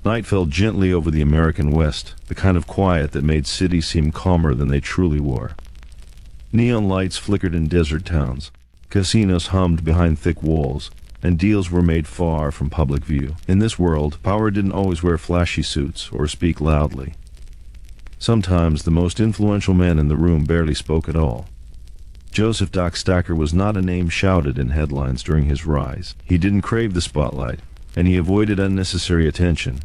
Night fell gently over the American West, the kind of quiet that made cities seem calmer than they truly were. Neon lights flickered in desert towns, casinos hummed behind thick walls, and deals were made far from public view. In this world, power didn't always wear flashy suits or speak loudly. Sometimes the most influential man in the room barely spoke at all. Joseph "Doc" Stacher was not a name shouted in headlines during his rise. He didn't crave the spotlight, and he avoided unnecessary attention.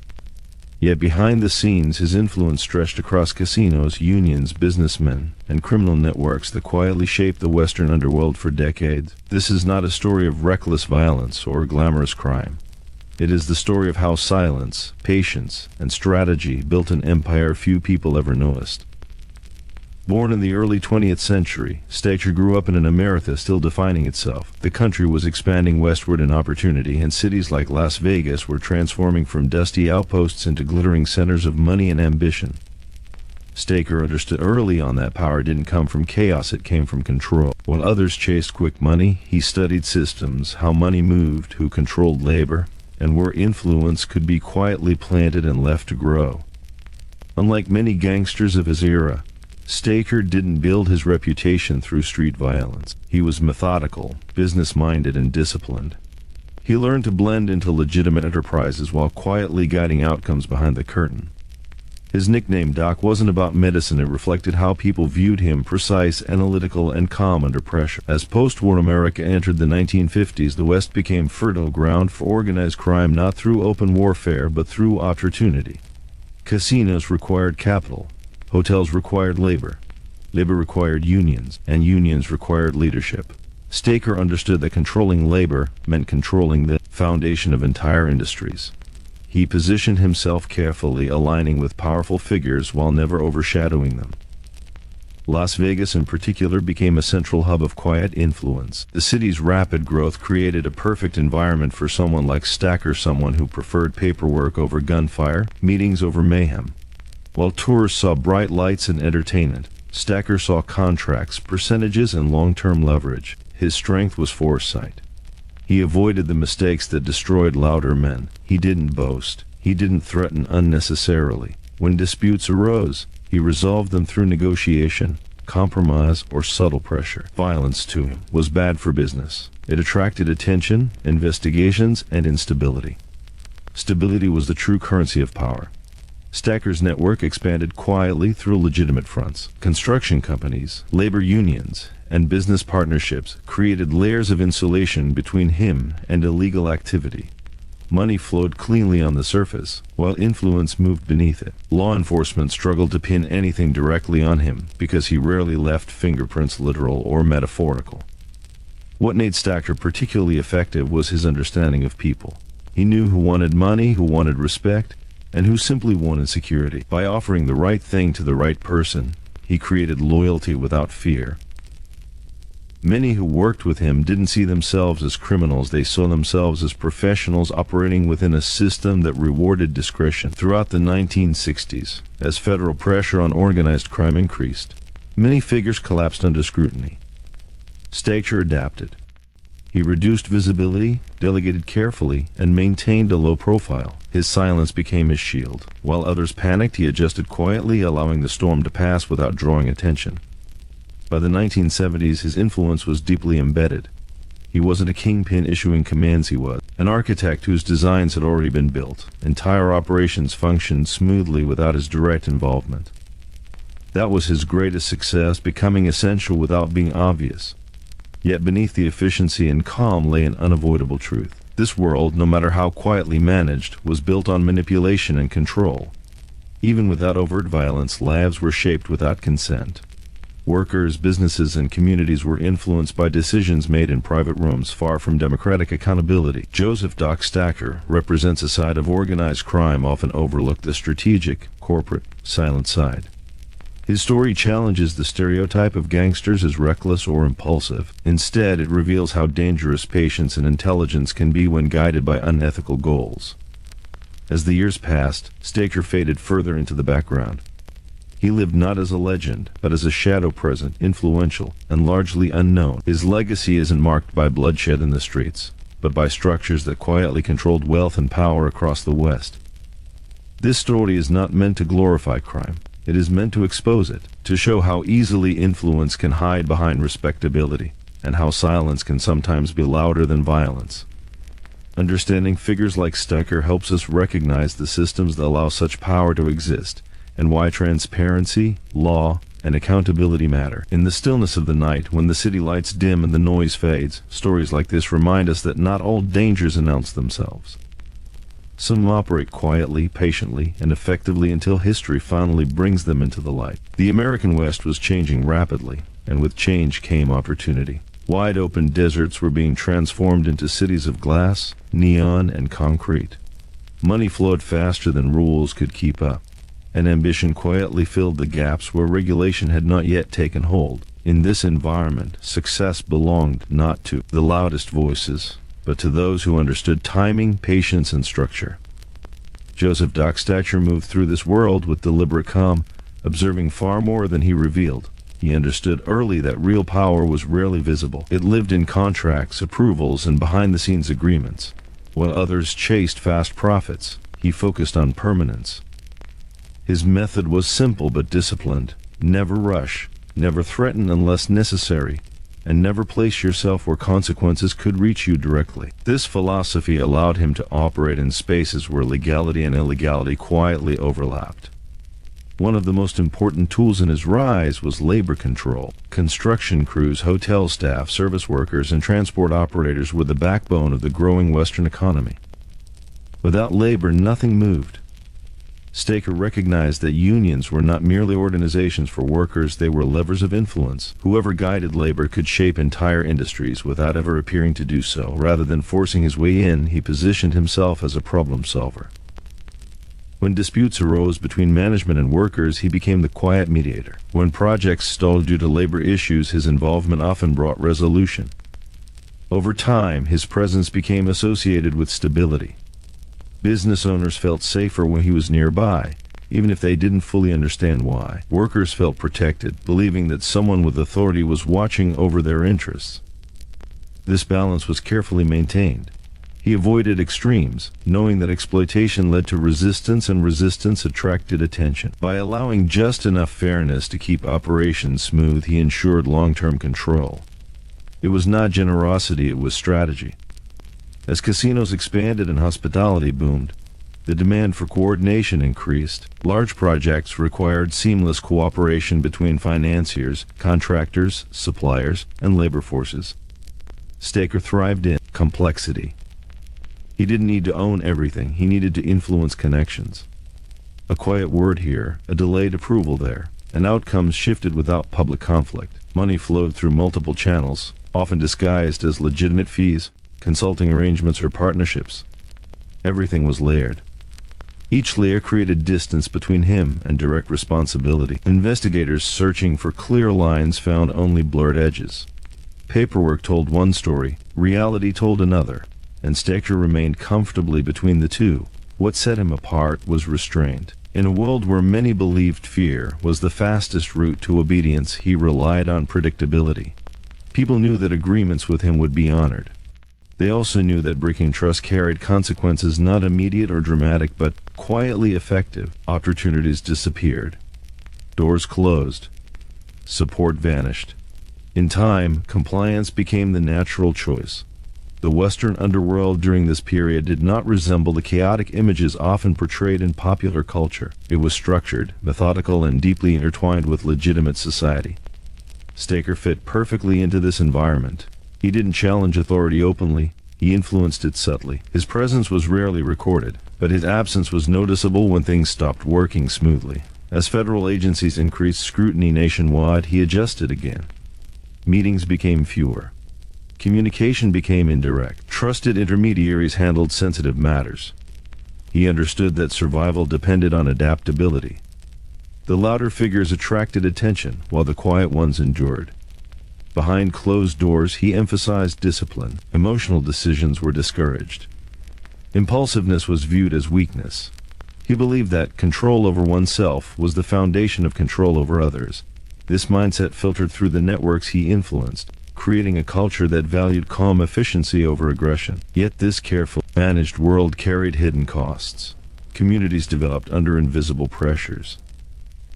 Yet behind the scenes, his influence stretched across casinos, unions, businessmen, and criminal networks that quietly shaped the Western underworld for decades. This is not a story of reckless violence or glamorous crime. It is the story of how silence, patience, and strategy built an empire few people ever noticed. Born in the early 20th century, Stacher grew up in an America still defining itself. The country was expanding westward in opportunity, and cities like Las Vegas were transforming from dusty outposts into glittering centers of money and ambition. Stacher understood early on that power didn't come from chaos, it came from control. While others chased quick money, he studied systems, how money moved, who controlled labor, and where influence could be quietly planted and left to grow. Unlike many gangsters of his era, Stacher didn't build his reputation through street violence. He was methodical, business-minded, and disciplined. He learned to blend into legitimate enterprises while quietly guiding outcomes behind the curtain. His nickname, Doc, wasn't about medicine. It reflected how people viewed him: precise, analytical, and calm under pressure. As post-war America entered the 1950s, the West became fertile ground for organized crime, not through open warfare, but through opportunity. Casinos required capital. Hotels required labor. Labor required unions, and unions required leadership. Stacher understood that controlling labor meant controlling the foundation of entire industries. He positioned himself carefully, aligning with powerful figures while never overshadowing them. Las Vegas in particular became a central hub of quiet influence. The city's rapid growth created a perfect environment for someone like Stacher, someone who preferred paperwork over gunfire, meetings over mayhem. While tourists saw bright lights and entertainment, Stacher saw contracts, percentages, and long-term leverage. His strength was foresight. He avoided the mistakes that destroyed louder men. He didn't boast. He didn't threaten unnecessarily. When disputes arose, he resolved them through negotiation, compromise, or subtle pressure. Violence, to him, was bad for business. It attracted attention, investigations, and instability. Stability was the true currency of power. Stacher's network expanded quietly through legitimate fronts. Construction companies, labor unions, and business partnerships created layers of insulation between him and illegal activity. Money flowed cleanly on the surface, while influence moved beneath it. Law enforcement struggled to pin anything directly on him because he rarely left fingerprints, literal or metaphorical. What made Stacher particularly effective was his understanding of people. He knew who wanted money, who wanted respect, and who simply wanted security. By offering the right thing to the right person, he created loyalty without fear. Many who worked with him didn't see themselves as criminals. They saw themselves as professionals operating within a system that rewarded discretion. Throughout the 1960s, as federal pressure on organized crime increased, many figures collapsed under scrutiny. Stacher adapted. He reduced visibility, delegated carefully, and maintained a low profile. His silence became his shield. While others panicked, he adjusted quietly, allowing the storm to pass without drawing attention. By the 1970s, his influence was deeply embedded. He wasn't a kingpin issuing commands, he was an architect whose designs had already been built. Entire operations functioned smoothly without his direct involvement. That was his greatest success, becoming essential without being obvious. Yet beneath the efficiency and calm lay an unavoidable truth. This world, no matter how quietly managed, was built on manipulation and control. Even without overt violence, lives were shaped without consent. Workers, businesses, and communities were influenced by decisions made in private rooms, far from democratic accountability. Joseph "Doc" Stacher represents a side of organized crime often overlooked: the strategic, corporate, silent side. His story challenges the stereotype of gangsters as reckless or impulsive. Instead, it reveals how dangerous patience and intelligence can be when guided by unethical goals. As the years passed, Stacher faded further into the background. He lived not as a legend, but as a shadow present, influential, and largely unknown. His legacy isn't marked by bloodshed in the streets, but by structures that quietly controlled wealth and power across the West. This story is not meant to glorify crime. It is meant to expose it, to show how easily influence can hide behind respectability, and how silence can sometimes be louder than violence. Understanding figures like Stacher helps us recognize the systems that allow such power to exist, and why transparency, law, and accountability matter. In the stillness of the night, when the city lights dim and the noise fades, stories like this remind us that not all dangers announce themselves. Some operate quietly, patiently, and effectively until history finally brings them into the light. The American West was changing rapidly, and with change came opportunity. Wide-open deserts were being transformed into cities of glass, neon, and concrete. Money flowed faster than rules could keep up, and ambition quietly filled the gaps where regulation had not yet taken hold. In this environment, success belonged not to the loudest voices, but to those who understood timing, patience, and structure. Joseph "Doc" Stacher moved through this world with deliberate calm, observing far more than he revealed. He understood early that real power was rarely visible. It lived in contracts, approvals, and behind-the-scenes agreements. While others chased fast profits, he focused on permanence. His method was simple but disciplined. Never rush, never threaten unless necessary, and never place yourself where consequences could reach you directly. This philosophy allowed him to operate in spaces where legality and illegality quietly overlapped. One of the most important tools in his rise was labor control. Construction crews, hotel staff, service workers, and transport operators were the backbone of the growing Western economy. Without labor, nothing moved. Stacher recognized that unions were not merely organizations for workers, they were levers of influence. Whoever guided labor could shape entire industries without ever appearing to do so. Rather than forcing his way in, he positioned himself as a problem solver. When disputes arose between management and workers, he became the quiet mediator. When projects stalled due to labor issues, his involvement often brought resolution. Over time, his presence became associated with stability. Business owners felt safer when he was nearby, even if they didn't fully understand why. Workers felt protected, believing that someone with authority was watching over their interests. This balance was carefully maintained. He avoided extremes, knowing that exploitation led to resistance and resistance attracted attention. By allowing just enough fairness to keep operations smooth, he ensured long-term control. It was not generosity, it was strategy. As casinos expanded and hospitality boomed, the demand for coordination increased. Large projects required seamless cooperation between financiers, contractors, suppliers, and labor forces. Stacher thrived in complexity. He didn't need to own everything, he needed to influence connections. A quiet word here, a delayed approval there, and outcomes shifted without public conflict. Money flowed through multiple channels, often disguised as legitimate fees, consulting arrangements, or partnerships. Everything was layered. Each layer created distance between him and direct responsibility. Investigators searching for clear lines found only blurred edges. Paperwork told one story, reality told another, and Stacher remained comfortably between the two. What set him apart was restraint. In a world where many believed fear was the fastest route to obedience, he relied on predictability. People knew that agreements with him would be honored. They also knew that breaking trust carried consequences not immediate or dramatic, but quietly effective. Opportunities disappeared. Doors closed. Support vanished. In time, compliance became the natural choice. The Western underworld during this period did not resemble the chaotic images often portrayed in popular culture. It was structured, methodical, and deeply intertwined with legitimate society. Stacher fit perfectly into this environment. He didn't challenge authority openly, he influenced it subtly. His presence was rarely recorded, but his absence was noticeable when things stopped working smoothly. As federal agencies increased scrutiny nationwide, he adjusted again. Meetings became fewer. Communication became indirect. Trusted intermediaries handled sensitive matters. He understood that survival depended on adaptability. The louder figures attracted attention, while the quiet ones endured. Behind closed doors, he emphasized discipline. Emotional decisions were discouraged. Impulsiveness was viewed as weakness. He believed that control over oneself was the foundation of control over others. This mindset filtered through the networks he influenced, creating a culture that valued calm efficiency over aggression. Yet this carefully managed world carried hidden costs. Communities developed under invisible pressures.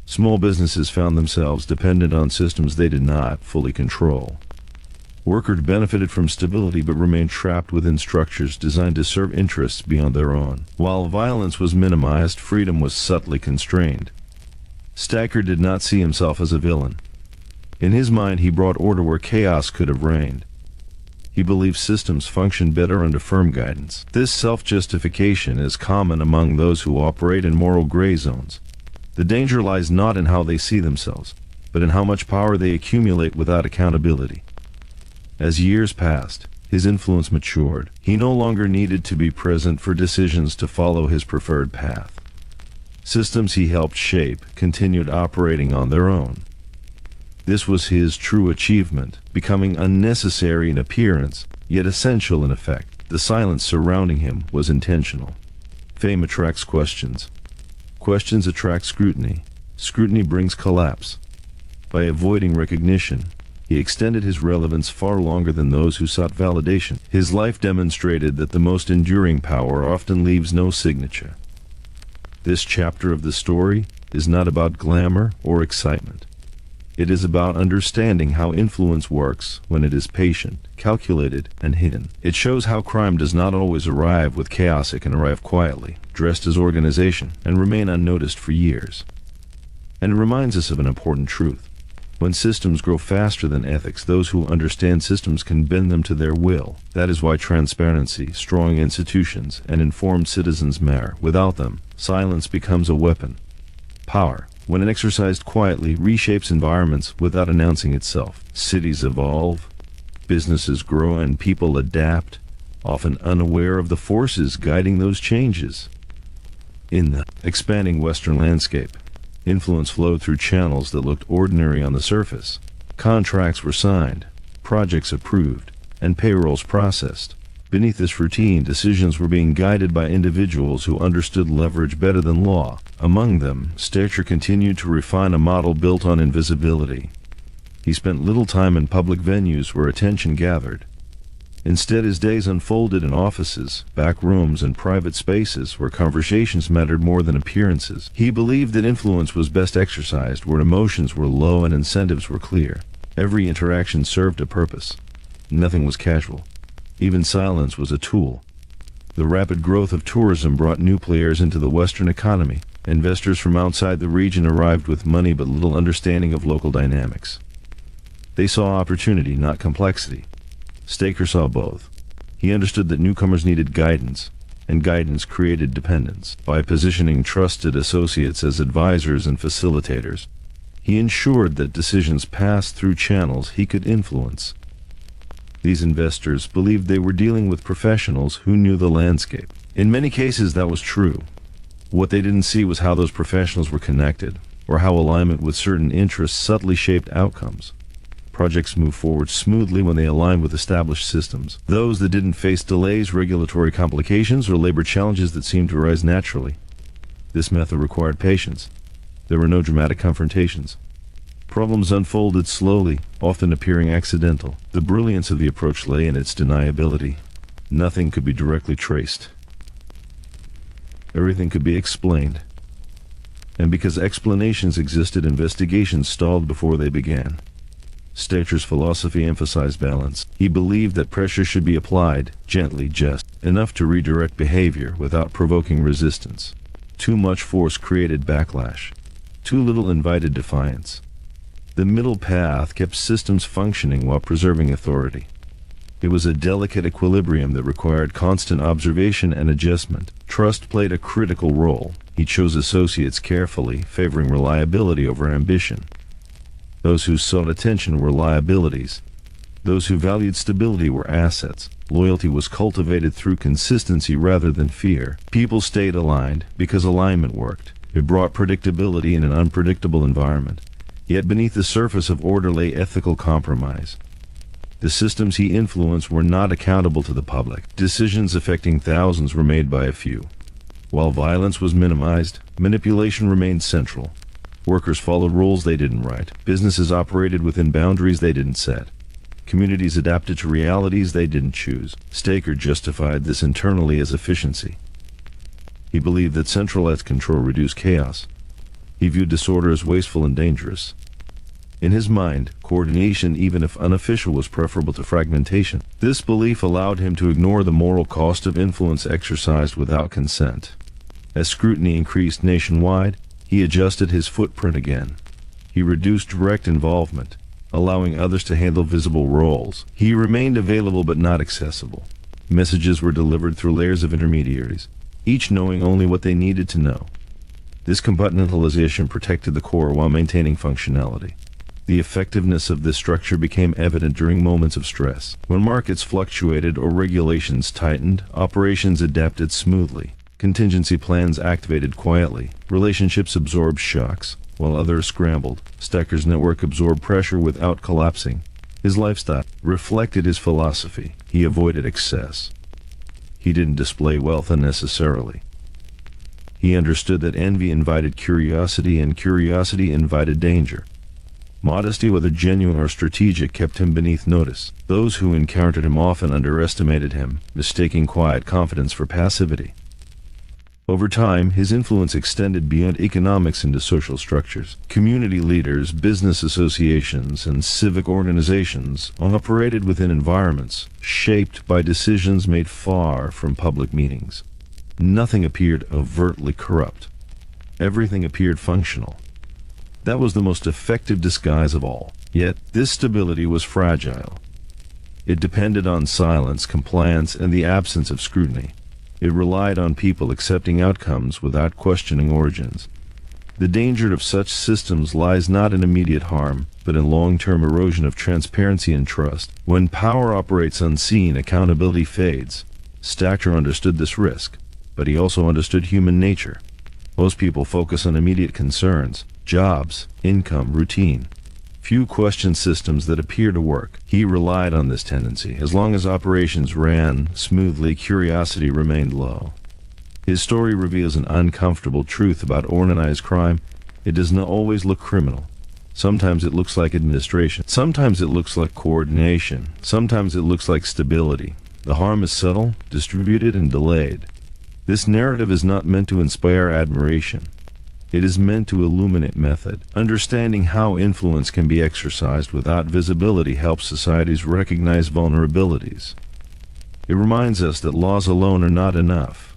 Small businesses found themselves dependent on systems they did not fully control. Workers benefited from stability but remained trapped within structures designed to serve interests beyond their own. While violence was minimized, freedom was subtly constrained. Stacher did not see himself as a villain. In his mind, he brought order where chaos could have reigned. He believed systems functioned better under firm guidance. This self-justification is common among those who operate in moral gray zones. The danger lies not in how they see themselves, but in how much power they accumulate without accountability. As years passed, his influence matured. He no longer needed to be present for decisions to follow his preferred path. Systems he helped shape continued operating on their own. This was his true achievement, becoming unnecessary in appearance, yet essential in effect. The silence surrounding him was intentional. Fame attracts questions. Questions attract scrutiny. Scrutiny brings collapse. By avoiding recognition, he extended his relevance far longer than those who sought validation. His life demonstrated that the most enduring power often leaves no signature. This chapter of the story is not about glamour or excitement. It is about understanding how influence works when it is patient, calculated, and hidden. It shows how crime does not always arrive with chaos. It can arrive quietly, dressed as organization, and remain unnoticed for years. And it reminds us of an important truth. When systems grow faster than ethics, those who understand systems can bend them to their will. That is why transparency, strong institutions, and informed citizens matter. Without them, silence becomes a weapon. Power, when exercised quietly, reshapes environments without announcing itself. Cities evolve, businesses grow, and people adapt, often unaware of the forces guiding those changes. In the expanding Western landscape, influence flowed through channels that looked ordinary on the surface. Contracts were signed, projects approved, and payrolls processed. Beneath this routine, decisions were being guided by individuals who understood leverage better than law. Among them, Stacher continued to refine a model built on invisibility. He spent little time in public venues where attention gathered. Instead, his days unfolded in offices, back rooms, and private spaces where conversations mattered more than appearances. He believed that influence was best exercised where emotions were low and incentives were clear. Every interaction served a purpose. Nothing was casual. Even silence was a tool. The rapid growth of tourism brought new players into the Western economy. Investors from outside the region arrived with money but little understanding of local dynamics. They saw opportunity, not complexity. Stacher saw both. He understood that newcomers needed guidance, and guidance created dependence. By positioning trusted associates as advisors and facilitators, he ensured that decisions passed through channels he could influence. These investors believed they were dealing with professionals who knew the landscape. In many cases, that was true. What they didn't see was how those professionals were connected, or how alignment with certain interests subtly shaped outcomes. Projects move forward smoothly when they align with established systems. Those that didn't face delays, regulatory complications, or labor challenges that seemed to arise naturally. This method required patience. There were no dramatic confrontations. Problems unfolded slowly, often appearing accidental. The brilliance of the approach lay in its deniability. Nothing could be directly traced. Everything could be explained. And because explanations existed, investigations stalled before they began. Stacher's philosophy emphasized balance. He believed that pressure should be applied, gently, just enough to redirect behavior without provoking resistance. Too much force created backlash. Too little invited defiance. The middle path kept systems functioning while preserving authority. It was a delicate equilibrium that required constant observation and adjustment. Trust played a critical role. He chose associates carefully, favoring reliability over ambition. Those who sought attention were liabilities. Those who valued stability were assets. Loyalty was cultivated through consistency rather than fear. People stayed aligned because alignment worked. It brought predictability in an unpredictable environment. Yet beneath the surface of order lay ethical compromise. The systems he influenced were not accountable to the public. Decisions affecting thousands were made by a few. While violence was minimized, manipulation remained central. Workers followed rules they didn't write. Businesses operated within boundaries they didn't set. Communities adapted to realities they didn't choose. Stacher justified this internally as efficiency. He believed that centralized control reduced chaos. He viewed disorder as wasteful and dangerous. In his mind, coordination, even if unofficial, was preferable to fragmentation. This belief allowed him to ignore the moral cost of influence exercised without consent. As scrutiny increased nationwide, he adjusted his footprint again. He reduced direct involvement, allowing others to handle visible roles. He remained available but not accessible. Messages were delivered through layers of intermediaries, each knowing only what they needed to know. This compartmentalization protected the core while maintaining functionality. The effectiveness of this structure became evident during moments of stress. When markets fluctuated or regulations tightened, operations adapted smoothly. Contingency plans activated quietly. Relationships absorbed shocks, while others scrambled. Stacher's network absorbed pressure without collapsing. His lifestyle reflected his philosophy. He avoided excess. He didn't display wealth unnecessarily. He understood that envy invited curiosity, and curiosity invited danger. Modesty, whether genuine or strategic, kept him beneath notice. Those who encountered him often underestimated him, mistaking quiet confidence for passivity. Over time, his influence extended beyond economics into social structures. Community leaders, business associations, and civic organizations operated within environments shaped by decisions made far from public meetings. Nothing appeared overtly corrupt. Everything appeared functional. That was the most effective disguise of all. Yet, this stability was fragile. It depended on silence, compliance, and the absence of scrutiny. It relied on people accepting outcomes without questioning origins. The danger of such systems lies not in immediate harm, but in long-term erosion of transparency and trust. When power operates unseen, accountability fades. Stacher understood this risk, but he also understood human nature. Most people focus on immediate concerns, jobs, income, routine. Few question systems that appear to work. He relied on this tendency. As long as operations ran smoothly, curiosity remained low. His story reveals an uncomfortable truth about organized crime. It does not always look criminal. Sometimes it looks like administration. Sometimes it looks like coordination. Sometimes it looks like stability. The harm is subtle, distributed, and delayed. This narrative is not meant to inspire admiration. It is meant to illuminate method. Understanding how influence can be exercised without visibility helps societies recognize vulnerabilities. It reminds us that laws alone are not enough.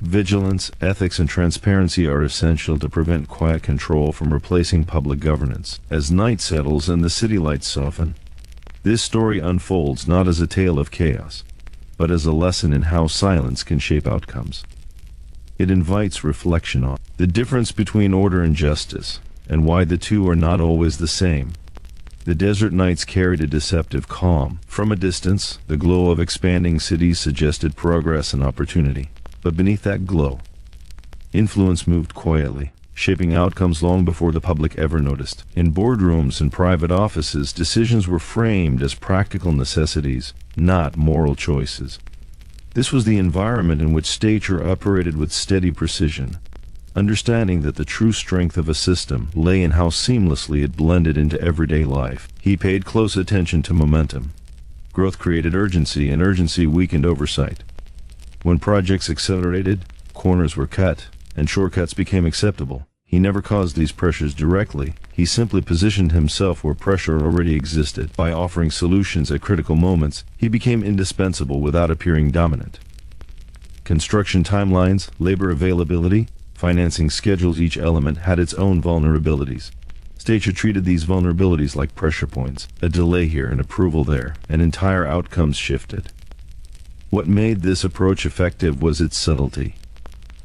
Vigilance, ethics, and transparency are essential to prevent quiet control from replacing public governance. As night settles and the city lights soften, this story unfolds not as a tale of chaos, but as a lesson in how silence can shape outcomes. It invites reflection on the difference between order and justice, and why the two are not always the same. The desert nights carried a deceptive calm. From a distance, the glow of expanding cities suggested progress and opportunity. But beneath that glow, influence moved quietly, shaping outcomes long before the public ever noticed. In boardrooms and private offices, decisions were framed as practical necessities, not moral choices. This was the environment in which Stacher operated with steady precision, understanding that the true strength of a system lay in how seamlessly it blended into everyday life. He paid close attention to momentum. Growth created urgency, and urgency weakened oversight. When projects accelerated, corners were cut, and shortcuts became acceptable. He never caused these pressures directly. He simply positioned himself where pressure already existed. By offering solutions at critical moments, he became indispensable without appearing dominant. Construction timelines, labor availability, financing schedules, each element had its own vulnerabilities. Stacher treated these vulnerabilities like pressure points. A delay here, an approval there, and entire outcomes shifted. What made this approach effective was its subtlety.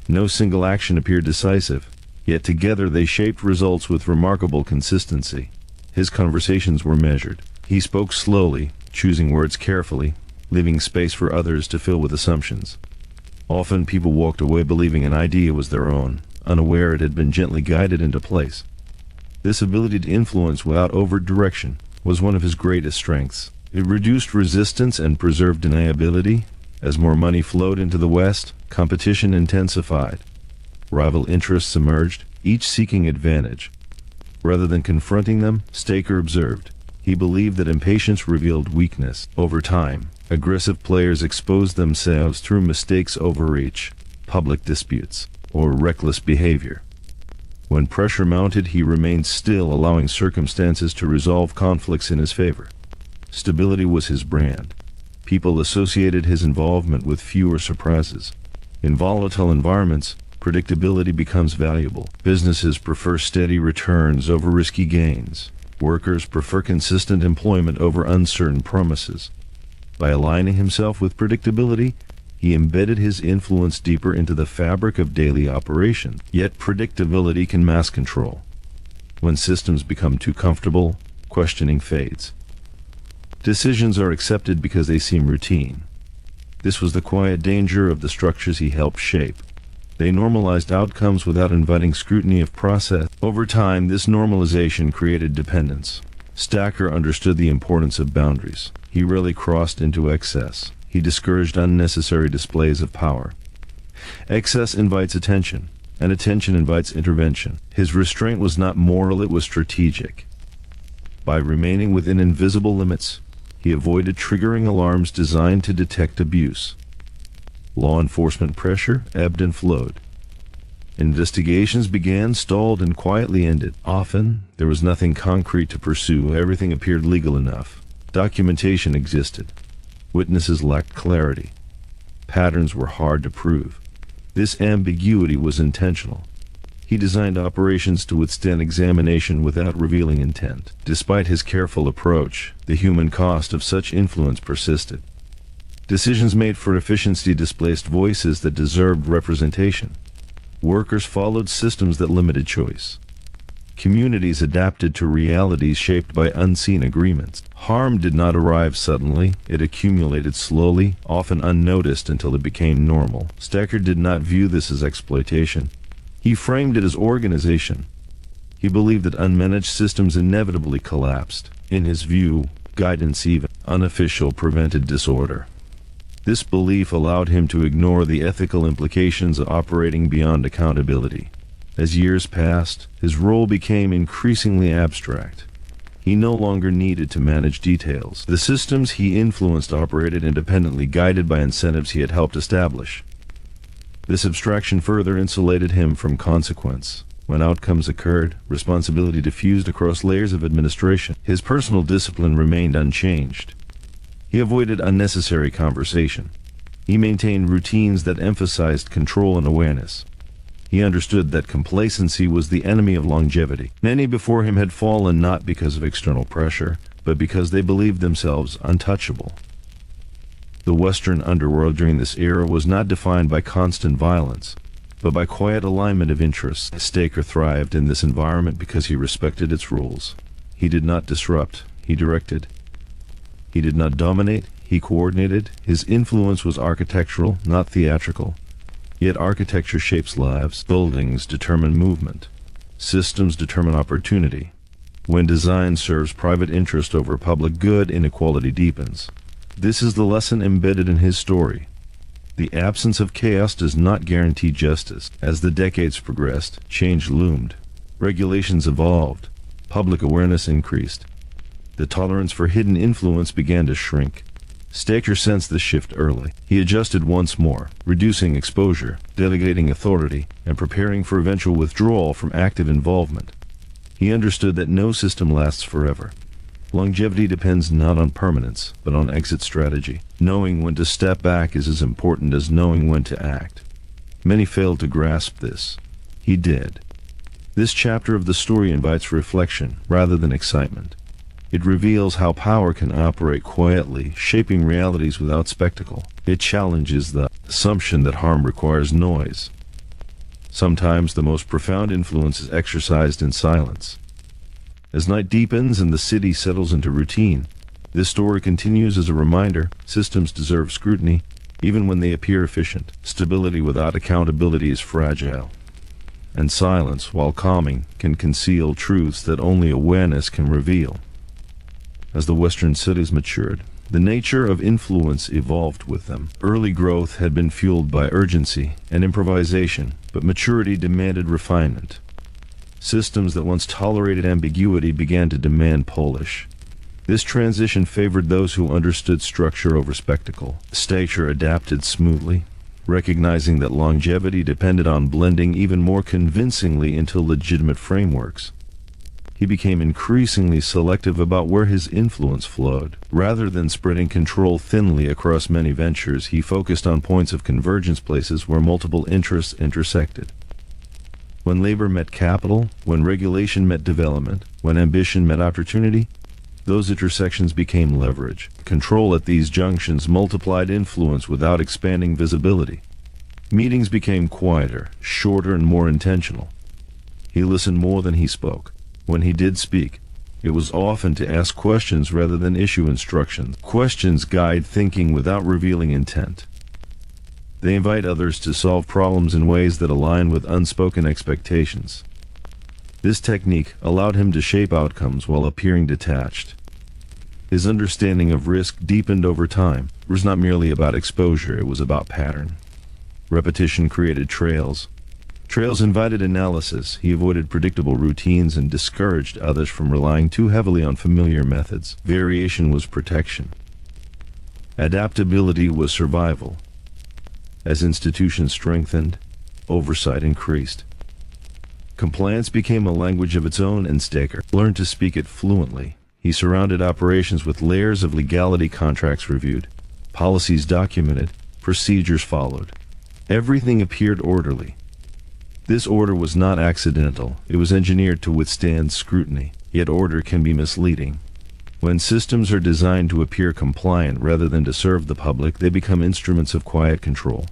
No single action appeared decisive, yet together they shaped results with remarkable consistency. His conversations were measured. He spoke slowly, choosing words carefully, leaving space for others to fill with assumptions. Often people walked away believing an idea was their own, unaware it had been gently guided into place. This ability to influence without overt direction was one of his greatest strengths. It reduced resistance and preserved deniability. As more money flowed into the West, competition intensified. Rival interests emerged, each seeking advantage. Rather than confronting them, Stacher observed. He believed that impatience revealed weakness. Over time, aggressive players exposed themselves through mistakes, overreach, public disputes. or reckless behavior. When pressure mounted, he remained still, allowing circumstances to resolve conflicts in his favor. Stability was his brand. People associated his involvement with fewer surprises. In volatile environments, predictability becomes valuable. Businesses prefer steady returns over risky gains. Workers prefer consistent employment over uncertain promises. By aligning himself with predictability, he embedded his influence deeper into the fabric of daily operation. Yet predictability can mask control. When systems become too comfortable, questioning fades. Decisions are accepted because they seem routine. This was the quiet danger of the structures he helped shape. They normalized outcomes without inviting scrutiny of process. Over time, this normalization created dependence. Stacher understood the importance of boundaries. He rarely crossed into excess. He discouraged unnecessary displays of power. Excess invites attention, and attention invites intervention. His restraint was not moral, it was strategic. By remaining within invisible limits, he avoided triggering alarms designed to detect abuse. Law enforcement pressure ebbed and flowed. Investigations began, stalled, and quietly ended. Often, there was nothing concrete to pursue. Everything appeared legal enough. Documentation existed. Witnesses lacked clarity. Patterns were hard to prove. This ambiguity was intentional. He designed operations to withstand examination without revealing intent. Despite his careful approach, the human cost of such influence persisted. Decisions made for efficiency displaced voices that deserved representation. Workers followed systems that limited choice. Communities adapted to realities shaped by unseen agreements. Harm did not arrive suddenly. It accumulated slowly, often unnoticed until it became normal. Stacher did not view this as exploitation. He framed it as organization. He believed that unmanaged systems inevitably collapsed. In his view, guidance, even unofficial, prevented disorder. This belief allowed him to ignore the ethical implications of operating beyond accountability. As years passed, his role became increasingly abstract. He no longer needed to manage details. The systems he influenced operated independently, guided by incentives he had helped establish. This abstraction further insulated him from consequence. When outcomes occurred, responsibility diffused across layers of administration. His personal discipline remained unchanged. He avoided unnecessary conversation. He maintained routines that emphasized control and awareness. He understood that complacency was the enemy of longevity. Many before him had fallen not because of external pressure, but because they believed themselves untouchable. The Western underworld during this era was not defined by constant violence, but by quiet alignment of interests. Stacher thrived in this environment because he respected its rules. He did not disrupt, he directed. He did not dominate, he coordinated. His influence was architectural, not theatrical. Yet architecture shapes lives. Buildings determine movement. Systems determine opportunity. When design serves private interest over public good, inequality deepens. This is the lesson embedded in his story. The absence of chaos does not guarantee justice. As the decades progressed, change loomed. Regulations evolved. Public awareness increased. The tolerance for hidden influence began to shrink. Stacher sensed the shift early. He adjusted once more, reducing exposure, delegating authority, and preparing for eventual withdrawal from active involvement. He understood that no system lasts forever. Longevity depends not on permanence, but on exit strategy. Knowing when to step back is as important as knowing when to act. Many failed to grasp this. He did. This chapter of the story invites reflection rather than excitement. It reveals how power can operate quietly, shaping realities without spectacle. It challenges the assumption that harm requires noise. Sometimes the most profound influence is exercised in silence. As night deepens and the city settles into routine, this story continues as a reminder: systems deserve scrutiny, even when they appear efficient. Stability without accountability is fragile. And silence, while calming, can conceal truths that only awareness can reveal. As the Western cities matured, the nature of influence evolved with them. Early growth had been fueled by urgency and improvisation, but maturity demanded refinement. Systems that once tolerated ambiguity began to demand polish. This transition favored those who understood structure over spectacle. Stacher adapted smoothly. recognizing that longevity depended on blending even more convincingly into legitimate frameworks. He became increasingly selective about where his influence flowed. Rather than spreading control thinly across many ventures, he focused on points of convergence, places where multiple interests intersected. When labor met capital, when regulation met development, when ambition met opportunity, those intersections became leverage. Control at these junctions multiplied influence without expanding visibility. Meetings became quieter, shorter, and more intentional. He listened more than he spoke. When he did speak, it was often to ask questions rather than issue instructions. Questions guide thinking without revealing intent. They invite others to solve problems in ways that align with unspoken expectations. This technique allowed him to shape outcomes while appearing detached. His understanding of risk deepened over time. It was not merely about exposure, it was about pattern. Repetition created trails. Trails invited analysis. He avoided predictable routines and discouraged others from relying too heavily on familiar methods. Variation was protection. Adaptability was survival. As institutions strengthened, oversight increased. Compliance became a language of its own, and Stacher learned to speak it fluently. He surrounded operations with layers of legality, contracts reviewed, policies documented, procedures followed. Everything appeared orderly. This order was not accidental. It was engineered to withstand scrutiny. Yet order can be misleading. When systems are designed to appear compliant rather than to serve the public, they become instruments of quiet control.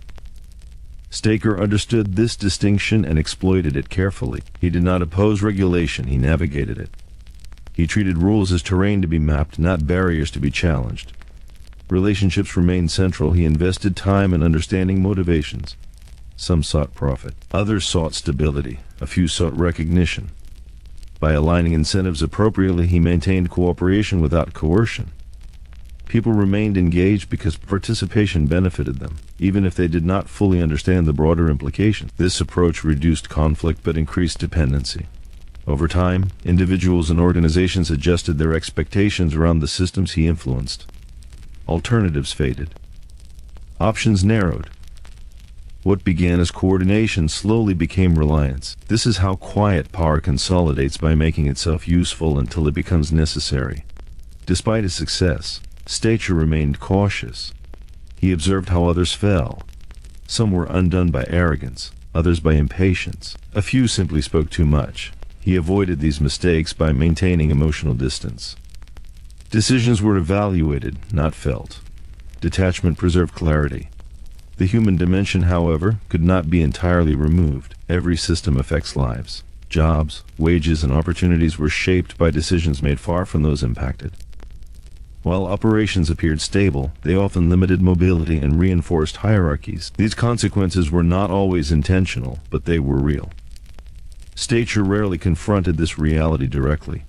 Stacher understood this distinction and exploited it carefully. He did not oppose regulation, he navigated it. He treated rules as terrain to be mapped, not barriers to be challenged. Relationships remained central. He invested time in understanding motivations. Some sought profit, others sought stability, a few sought recognition. By aligning incentives appropriately, he maintained cooperation without coercion. People remained engaged because participation benefited them, even if they did not fully understand the broader implications. This approach reduced conflict but increased dependency. Over time, individuals and organizations adjusted their expectations around the systems he influenced. Alternatives faded. Options narrowed. What began as coordination slowly became reliance. This is how quiet power consolidates, by making itself useful until it becomes necessary. Despite his success, Stacher remained cautious. He observed how others fell. Some were undone by arrogance, others by impatience. A few simply spoke too much. He avoided these mistakes by maintaining emotional distance. Decisions were evaluated, not felt. Detachment preserved clarity. The human dimension, however, could not be entirely removed. Every system affects lives. Jobs, wages, and opportunities were shaped by decisions made far from those impacted. While operations appeared stable, they often limited mobility and reinforced hierarchies. These consequences were not always intentional, but they were real. Stacher rarely confronted this reality directly.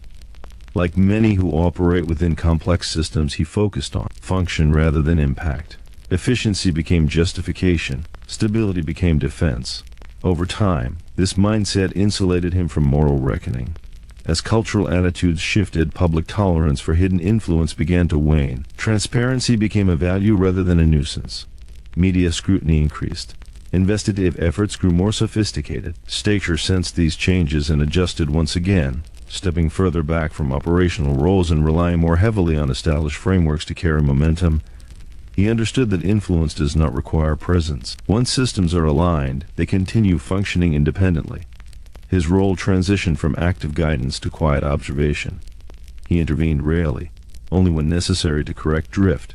Like many who operate within complex systems, he focused on function rather than impact. Efficiency became justification. Stability became defense. Over time, this mindset insulated him from moral reckoning. As cultural attitudes shifted, public tolerance for hidden influence began to wane. Transparency became a value rather than a nuisance. Media scrutiny increased. Investigative efforts grew more sophisticated. Stacher sensed these changes and adjusted once again, stepping further back from operational roles and relying more heavily on established frameworks to carry momentum. He understood that influence does not require presence. Once systems are aligned, they continue functioning independently. His role transitioned from active guidance to quiet observation. He intervened rarely, only when necessary to correct drift.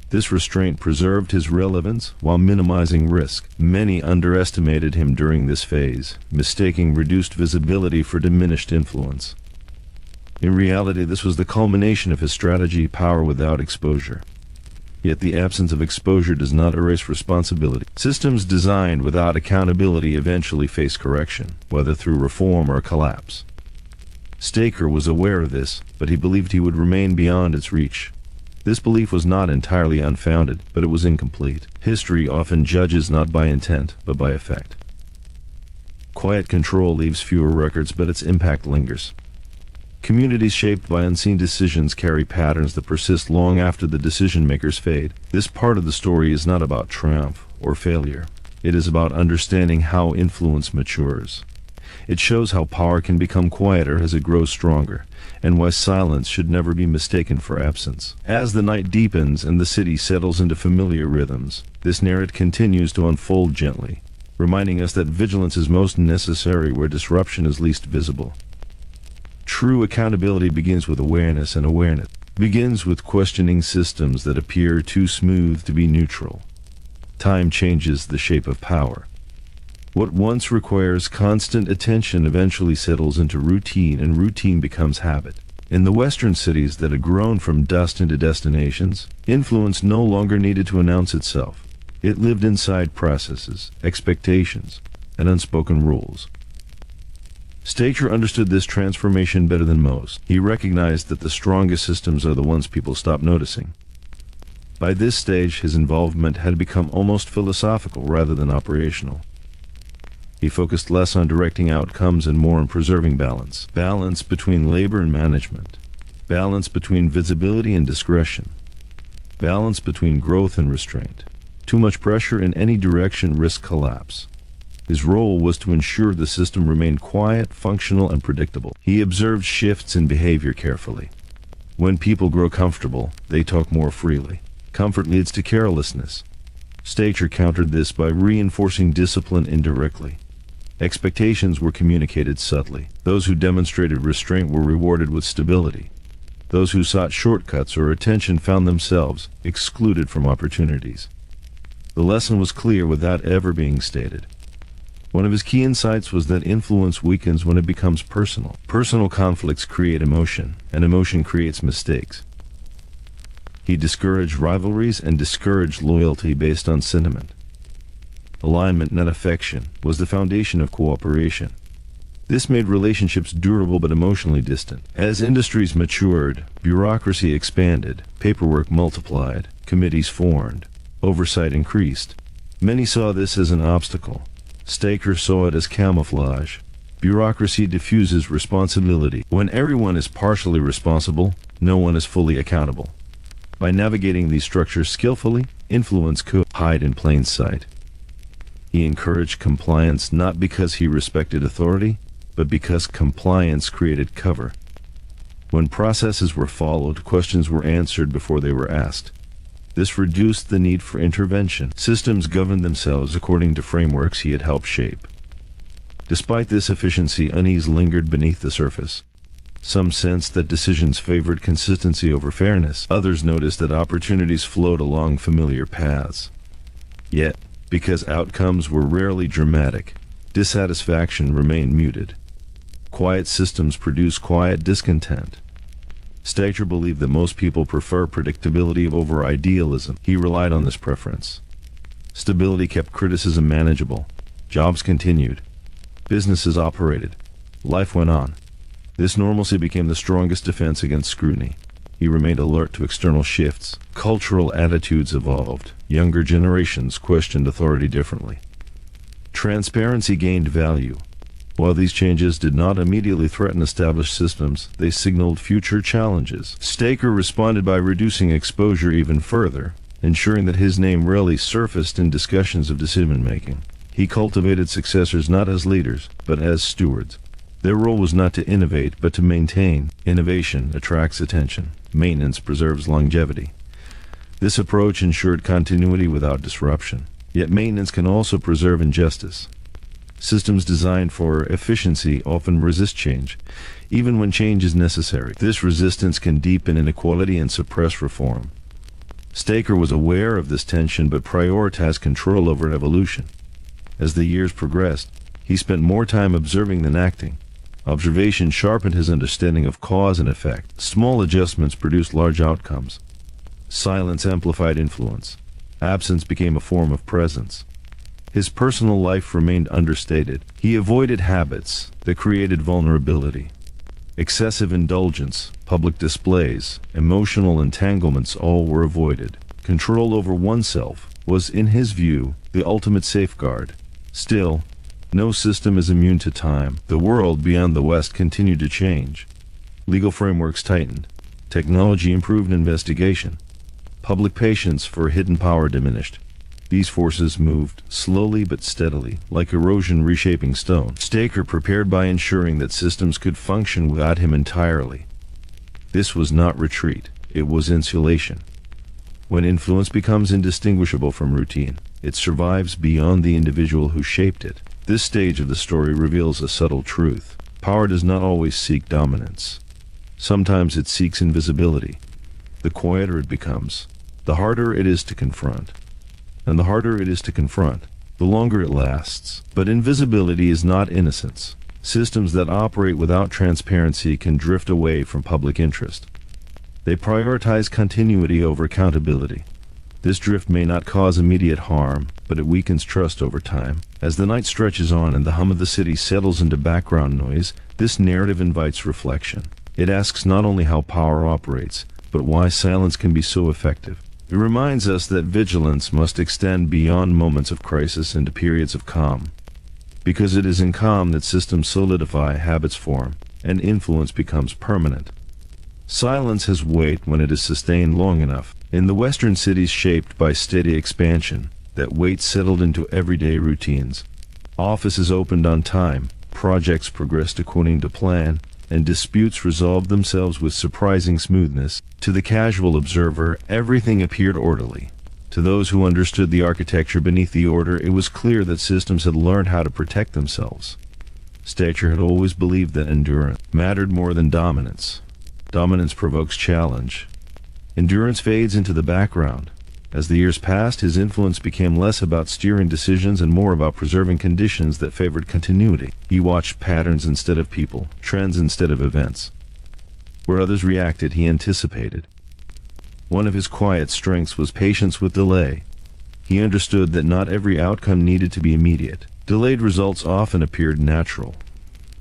This restraint preserved his relevance while minimizing risk. Many underestimated him during this phase, mistaking reduced visibility for diminished influence. In reality, this was the culmination of his strategy: power without exposure. Yet the absence of exposure does not erase responsibility. Systems designed without accountability eventually face correction, whether through reform or collapse. Stacher was aware of this, but he believed he would remain beyond its reach. This belief was not entirely unfounded, but it was incomplete. History often judges not by intent, but by effect. Quiet control leaves fewer records, but its impact lingers. Communities shaped by unseen decisions carry patterns that persist long after the decision-makers fade. This part of the story is not about triumph or failure. It is about understanding how influence matures. It shows how power can become quieter as it grows stronger, and why silence should never be mistaken for absence. As the night deepens and the city settles into familiar rhythms, this narrative continues to unfold gently, reminding us that vigilance is most necessary where disruption is least visible. True accountability begins with awareness, and awareness begins with questioning systems that appear too smooth to be neutral. Time changes the shape of power. What once requires constant attention eventually settles into routine, and routine becomes habit. In the Western cities that had grown from dust into destinations, influence no longer needed to announce itself. It lived inside processes, expectations, and unspoken rules. Stacher understood this transformation better than most. He recognized that the strongest systems are the ones people stop noticing. By this stage, his involvement had become almost philosophical rather than operational. He focused less on directing outcomes and more on preserving balance. Balance between labor and management. Balance between visibility and discretion. Balance between growth and restraint. Too much pressure in any direction risks collapse. His role was to ensure the system remained quiet, functional, and predictable. He observed shifts in behavior carefully. When people grow comfortable, they talk more freely. Comfort leads to carelessness. Stacher countered this by reinforcing discipline indirectly. Expectations were communicated subtly. Those who demonstrated restraint were rewarded with stability. Those who sought shortcuts or attention found themselves excluded from opportunities. The lesson was clear without ever being stated. One of his key insights was that influence weakens when it becomes personal. Personal conflicts create emotion, and emotion creates mistakes. He discouraged rivalries and discouraged loyalty based on sentiment. Alignment, not affection, was the foundation of cooperation. This made relationships durable but emotionally distant. As industries matured, bureaucracy expanded, paperwork multiplied, committees formed, oversight increased. Many saw this as an obstacle. Stacher saw it as camouflage. Bureaucracy diffuses responsibility. When everyone is partially responsible, no one is fully accountable. By navigating these structures skillfully, influence could hide in plain sight. He encouraged compliance not because he respected authority, but because compliance created cover. When processes were followed, questions were answered before they were asked. This reduced the need for intervention. Systems governed themselves according to frameworks he had helped shape. Despite this efficiency, unease lingered beneath the surface. Some sensed that decisions favored consistency over fairness. Others noticed that opportunities flowed along familiar paths. Yet, because outcomes were rarely dramatic, dissatisfaction remained muted. Quiet systems produce quiet discontent. Stacher believed that most people prefer predictability over idealism. He relied on this preference. Stability kept criticism manageable. Jobs continued. Businesses operated. Life went on. This normalcy became the strongest defense against scrutiny. He remained alert to external shifts. Cultural attitudes evolved. Younger generations questioned authority differently. Transparency gained value. While these changes did not immediately threaten established systems, they signaled future challenges. Stacher responded by reducing exposure even further, ensuring that his name rarely surfaced in discussions of decision-making. He cultivated successors not as leaders, but as stewards. Their role was not to innovate, but to maintain. Innovation attracts attention. Maintenance preserves longevity. This approach ensured continuity without disruption. Yet maintenance can also preserve injustice. Systems designed for efficiency often resist change, even when change is necessary. This resistance can deepen inequality and suppress reform. Stacher was aware of this tension but prioritized control over evolution. As the years progressed, he spent more time observing than acting. Observation sharpened his understanding of cause and effect. Small adjustments produced large outcomes. Silence amplified influence. Absence became a form of presence. His personal life remained understated. He avoided habits that created vulnerability. Excessive indulgence, public displays, emotional entanglements all were avoided. Control over oneself was, in his view, the ultimate safeguard. Still, no system is immune to time. The world beyond the West continued to change. Legal frameworks tightened. Technology improved investigation. Public patience for hidden power diminished. These forces moved slowly but steadily, like erosion reshaping stone. Stacher prepared by ensuring that systems could function without him entirely. This was not retreat, it was insulation. When influence becomes indistinguishable from routine, it survives beyond the individual who shaped it. This stage of the story reveals a subtle truth. Power does not always seek dominance. Sometimes it seeks invisibility. The quieter it becomes, the harder it is to confront. And the harder it is to confront, the longer it lasts. But invisibility is not innocence. Systems that operate without transparency can drift away from public interest. They prioritize continuity over accountability. This drift may not cause immediate harm, but it weakens trust over time. As the night stretches on and the hum of the city settles into background noise, this narrative invites reflection. It asks not only how power operates, but why silence can be so effective. It reminds us that vigilance must extend beyond moments of crisis into periods of calm. Because it is in calm that systems solidify, habits form, and influence becomes permanent. Silence has weight when it is sustained long enough. In the Western cities shaped by steady expansion, that weight settled into everyday routines. Offices opened on time, projects progressed according to plan, and disputes resolved themselves with surprising smoothness. To the casual observer, everything appeared orderly. To those who understood the architecture beneath the order, it was clear that systems had learned how to protect themselves. Stacher had always believed that endurance mattered more than dominance. Dominance provokes challenge. Endurance fades into the background. As the years passed, his influence became less about steering decisions and more about preserving conditions that favored continuity. He watched patterns instead of people, trends instead of events. Where others reacted, he anticipated. One of his quiet strengths was patience with delay. He understood that not every outcome needed to be immediate. Delayed results often appeared natural,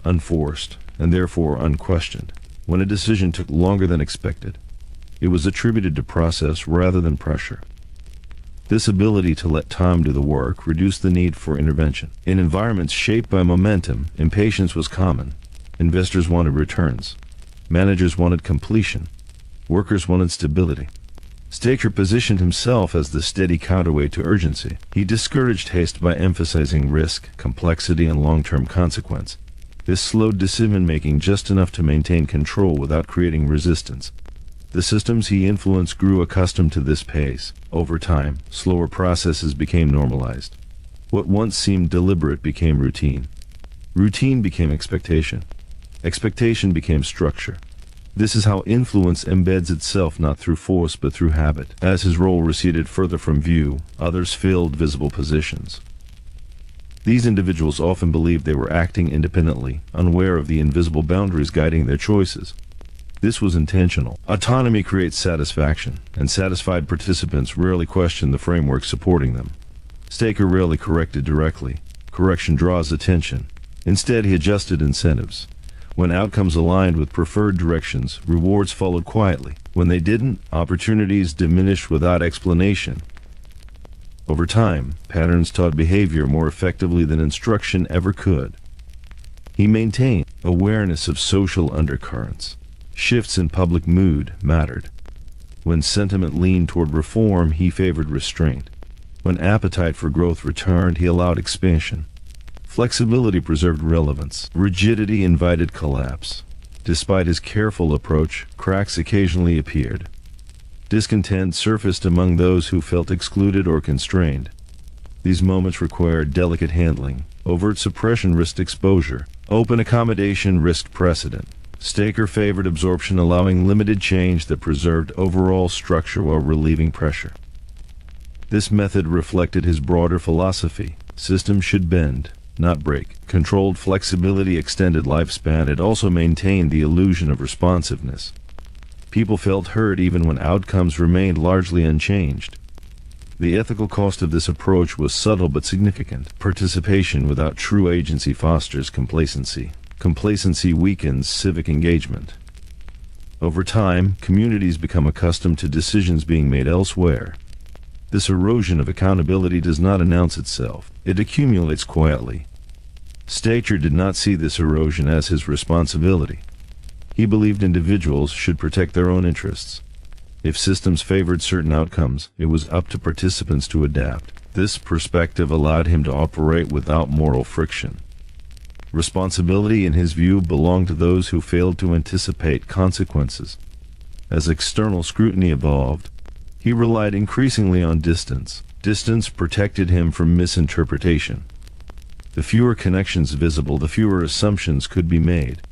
unforced, and therefore unquestioned. When a decision took longer than expected, it was attributed to process rather than pressure. This ability to let time do the work reduced the need for intervention. In environments shaped by momentum, impatience was common. Investors wanted returns. Managers wanted completion. Workers wanted stability. Stacher positioned himself as the steady counterweight to urgency. He discouraged haste by emphasizing risk, complexity, and long-term consequence. This slowed decision-making just enough to maintain control without creating resistance. The systems he influenced grew accustomed to this pace. Over time, slower processes became normalized. What once seemed deliberate became routine. Routine became expectation. Expectation became structure. This is how influence embeds itself not through force but through habit. As his role receded further from view, others filled visible positions. These individuals often believed they were acting independently, unaware of the invisible boundaries guiding their choices. This was intentional. Autonomy creates satisfaction, and satisfied participants rarely question the framework supporting them. Stacher rarely corrected directly. Correction draws attention. Instead, he adjusted incentives. When outcomes aligned with preferred directions, rewards followed quietly. When they didn't, opportunities diminished without explanation. Over time, patterns taught behavior more effectively than instruction ever could. He maintained awareness of social undercurrents. Shifts in public mood mattered. When sentiment leaned toward reform, he favored restraint. When appetite for growth returned, he allowed expansion. Flexibility preserved relevance. Rigidity invited collapse. Despite his careful approach, cracks occasionally appeared. Discontent surfaced among those who felt excluded or constrained. These moments required delicate handling. Overt suppression risked exposure. Open accommodation risked precedent. Stacher favored absorption, allowing limited change that preserved overall structure while relieving pressure. This method reflected his broader philosophy. Systems should bend, not break. Controlled flexibility extended lifespan. It also maintained the illusion of responsiveness. People felt heard even when outcomes remained largely unchanged. The ethical cost of this approach was subtle but significant. Participation without true agency fosters complacency. Complacency weakens civic engagement. Over time, communities become accustomed to decisions being made elsewhere. This erosion of accountability does not announce itself. It accumulates quietly. Stacher did not see this erosion as his responsibility. He believed individuals should protect their own interests. If systems favored certain outcomes, it was up to participants to adapt. This perspective allowed him to operate without moral friction. Responsibility, in his view, belonged to those who failed to anticipate consequences. As external scrutiny evolved, he relied increasingly on distance. Distance protected him from misinterpretation. The fewer connections visible, the fewer assumptions could be made.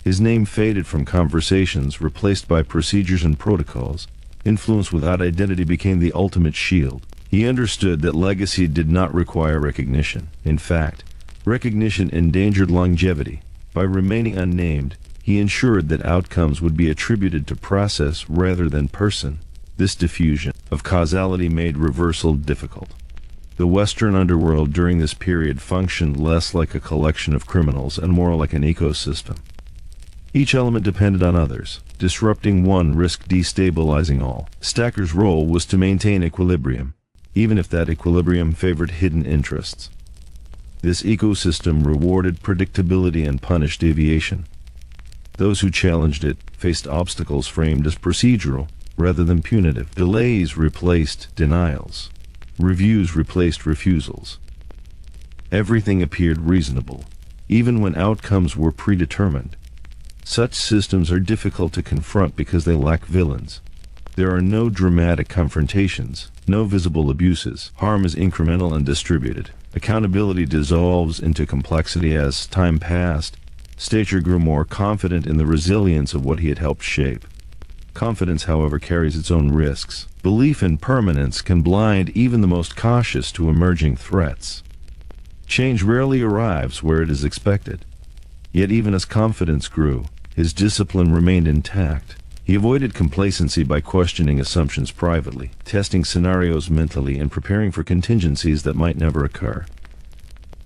His name faded from conversations, replaced by procedures and protocols. Influence without identity became the ultimate shield. He understood that legacy did not require recognition. In fact, recognition endangered longevity. By remaining unnamed, he ensured that outcomes would be attributed to process rather than person. This diffusion of causality made reversal difficult. The Western underworld during this period functioned less like a collection of criminals and more like an ecosystem. Each element depended on others. Disrupting one risked destabilizing all. Stacher's role was to maintain equilibrium, even if that equilibrium favored hidden interests. This ecosystem rewarded predictability and punished deviation. Those who challenged it faced obstacles framed as procedural rather than punitive. Delays replaced denials. Reviews replaced refusals. Everything appeared reasonable, even when outcomes were predetermined. Such systems are difficult to confront because they lack villains. There are no dramatic confrontations, no visible abuses. Harm is incremental and distributed. Accountability dissolves into complexity. As time passed, Stacher grew more confident in the resilience of what he had helped shape. Confidence, however, carries its own risks. Belief in permanence can blind even the most cautious to emerging threats. Change rarely arrives where it is expected. Yet even as confidence grew, his discipline remained intact. He avoided complacency by questioning assumptions privately, testing scenarios mentally, and preparing for contingencies that might never occur.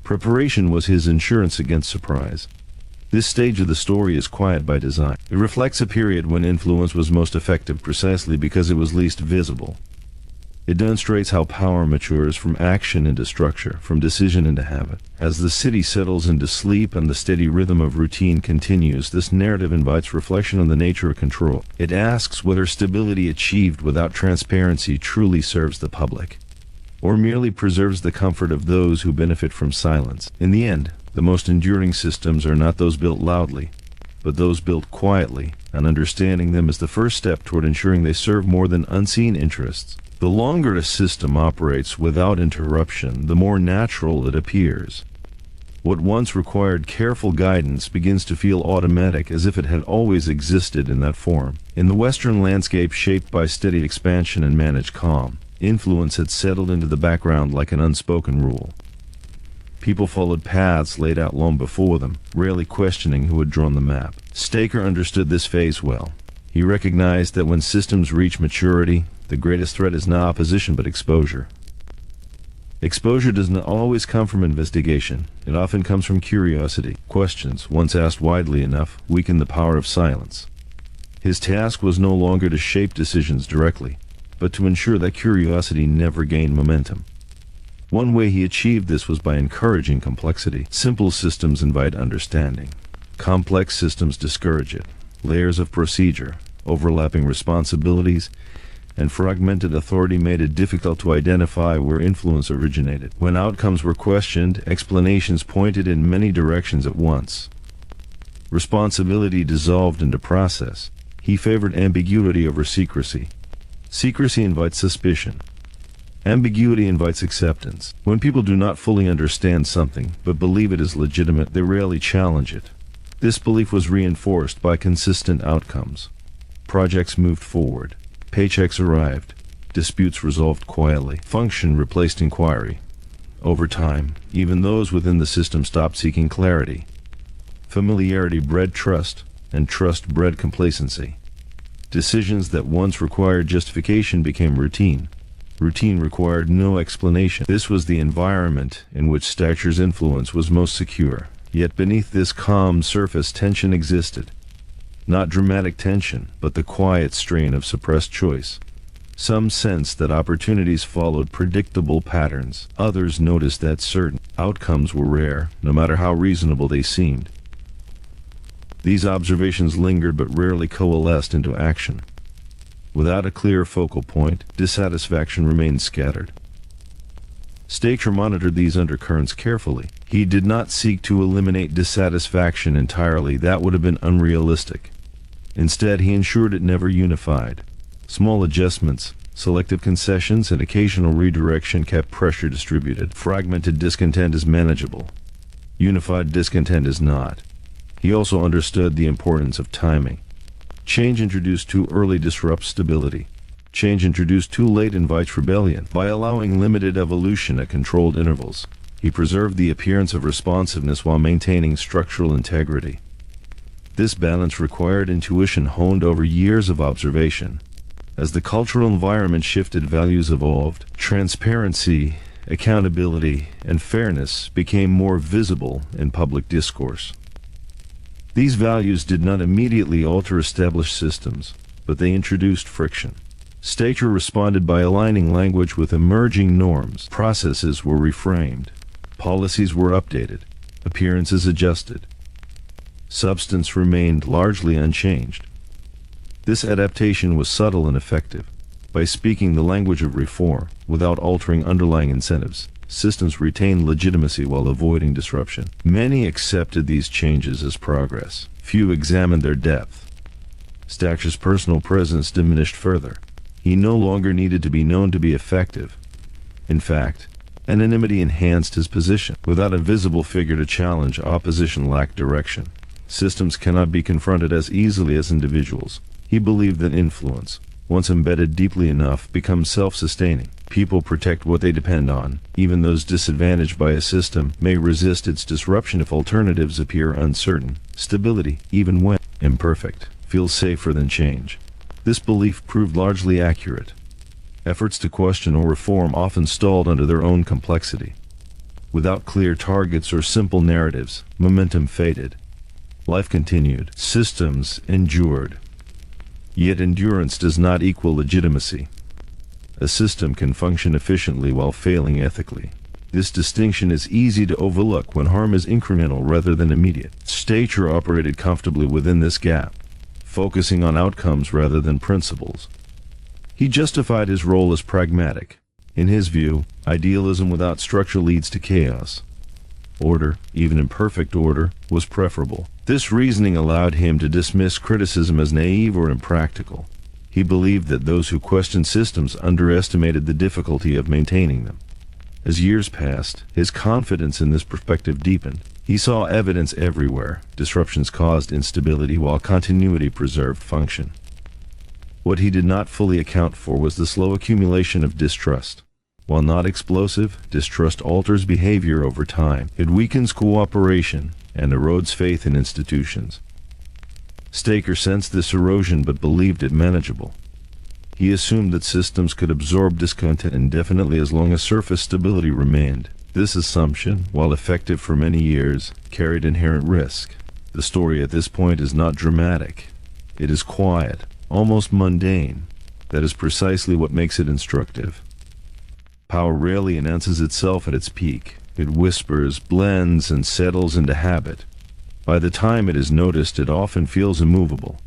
Preparation was his insurance against surprise. This stage of the story is quiet by design. It reflects a period when influence was most effective precisely because it was least visible. It demonstrates how power matures from action into structure, from decision into habit. As the city settles into sleep and the steady rhythm of routine continues, this narrative invites reflection on the nature of control. It asks whether stability achieved without transparency truly serves the public, or merely preserves the comfort of those who benefit from silence. In the end, the most enduring systems are not those built loudly, but those built quietly, and understanding them is the first step toward ensuring they serve more than unseen interests. The longer a system operates without interruption, the more natural it appears. What once required careful guidance begins to feel automatic, as if it had always existed in that form. In the Western landscape shaped by steady expansion and managed calm, influence had settled into the background like an unspoken rule. People followed paths laid out long before them, rarely questioning who had drawn the map. Stacher understood this phase well. He recognized that when systems reach maturity, the greatest threat is not opposition but exposure. Exposure does not always come from investigation. It often comes from curiosity. Questions, once asked widely enough, weaken the power of silence. His task was no longer to shape decisions directly, but to ensure that curiosity never gained momentum. One way he achieved this was by encouraging complexity. Simple systems invite understanding. Complex systems discourage it. Layers of procedure, overlapping responsibilities, and fragmented authority made it difficult to identify where influence originated. When outcomes were questioned, explanations pointed in many directions at once. Responsibility dissolved into process. He favored ambiguity over secrecy. Secrecy invites suspicion. Ambiguity invites acceptance. When people do not fully understand something, but believe it is legitimate, they rarely challenge it. This belief was reinforced by consistent outcomes. Projects moved forward. Paychecks arrived. Disputes resolved quietly. Function replaced inquiry. Over time, even those within the system stopped seeking clarity. Familiarity bred trust, and trust bred complacency. Decisions that once required justification became routine. Routine required no explanation. This was the environment in which Stacher's influence was most secure. Yet beneath this calm surface, tension existed. Not dramatic tension, but the quiet strain of suppressed choice. Some sensed that opportunities followed predictable patterns. Others noticed that certain outcomes were rare, no matter how reasonable they seemed. These observations lingered but rarely coalesced into action. Without a clear focal point, dissatisfaction remained scattered. Stacher monitored these undercurrents carefully. He did not seek to eliminate dissatisfaction entirely. That would have been unrealistic. Instead, he ensured it never unified. Small adjustments, selective concessions, and occasional redirection kept pressure distributed. Fragmented discontent is manageable. Unified discontent is not. He also understood the importance of timing. Change introduced too early disrupts stability. Change introduced too late invites rebellion. By allowing limited evolution at controlled intervals, he preserved the appearance of responsiveness while maintaining structural integrity. This balance required intuition honed over years of observation. As the cultural environment shifted, values evolved. Transparency, accountability, and fairness became more visible in public discourse. These values did not immediately alter established systems, but they introduced friction. Stacher responded by aligning language with emerging norms. Processes were reframed. Policies were updated. Appearances adjusted. Substance remained largely unchanged. This adaptation was subtle and effective. By speaking the language of reform without altering underlying incentives, systems retained legitimacy while avoiding disruption. Many accepted these changes as progress. Few examined their depth. Stacher's personal presence diminished further. He no longer needed to be known to be effective. In fact, anonymity enhanced his position. Without a visible figure to challenge, opposition lacked direction. Systems cannot be confronted as easily as individuals. He believed that influence, once embedded deeply enough, becomes self-sustaining. People protect what they depend on. Even those disadvantaged by a system may resist its disruption if alternatives appear uncertain. Stability, even when imperfect, feels safer than change. This belief proved largely accurate. Efforts to question or reform often stalled under their own complexity. Without clear targets or simple narratives, momentum faded. Life continued. Systems endured. Yet endurance does not equal legitimacy. A system can function efficiently while failing ethically. This distinction is easy to overlook when harm is incremental rather than immediate. Stacher operated comfortably within this gap, focusing on outcomes rather than principles. He justified his role as pragmatic. In his view, idealism without structure leads to chaos. Order, even imperfect order, was preferable. This reasoning allowed him to dismiss criticism as naive or impractical. He believed that those who questioned systems underestimated the difficulty of maintaining them. As years passed, his confidence in this perspective deepened. He saw evidence everywhere. Disruptions caused instability while continuity preserved function. What he did not fully account for was the slow accumulation of distrust. While not explosive, distrust alters behavior over time. It weakens cooperation and erodes faith in institutions. Stacher sensed this erosion but believed it manageable. He assumed that systems could absorb discontent indefinitely as long as surface stability remained. This assumption, while effective for many years, carried inherent risk. The story at this point is not dramatic. It is quiet, almost mundane. That is precisely what makes it instructive. Power rarely announces itself at its peak. It whispers, blends, and settles into habit. By the time it is noticed, it often feels immovable.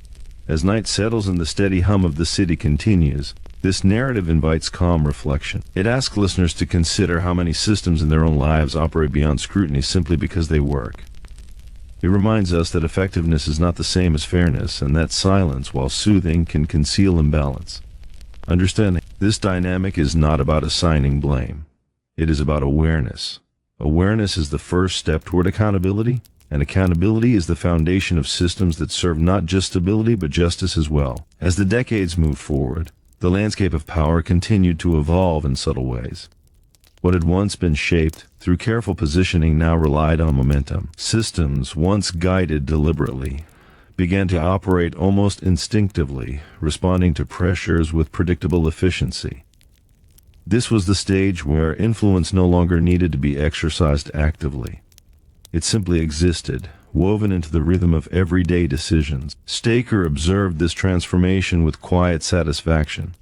As night settles and the steady hum of the city continues, this narrative invites calm reflection. It asks listeners to consider how many systems in their own lives operate beyond scrutiny simply because they work. It reminds us that effectiveness is not the same as fairness, and that silence, while soothing, can conceal imbalance. Understanding this dynamic is not about assigning blame. It is about awareness. Awareness is the first step toward accountability, and accountability is the foundation of systems that serve not just stability but justice as well. As the decades moved forward, the landscape of power continued to evolve in subtle ways. What had once been shaped through careful positioning now relied on momentum. Systems, once guided deliberately, began to operate almost instinctively, responding to pressures with predictable efficiency. This was the stage where influence no longer needed to be exercised actively. It simply existed, woven into the rhythm of everyday decisions. Stacher observed this transformation with quiet satisfaction.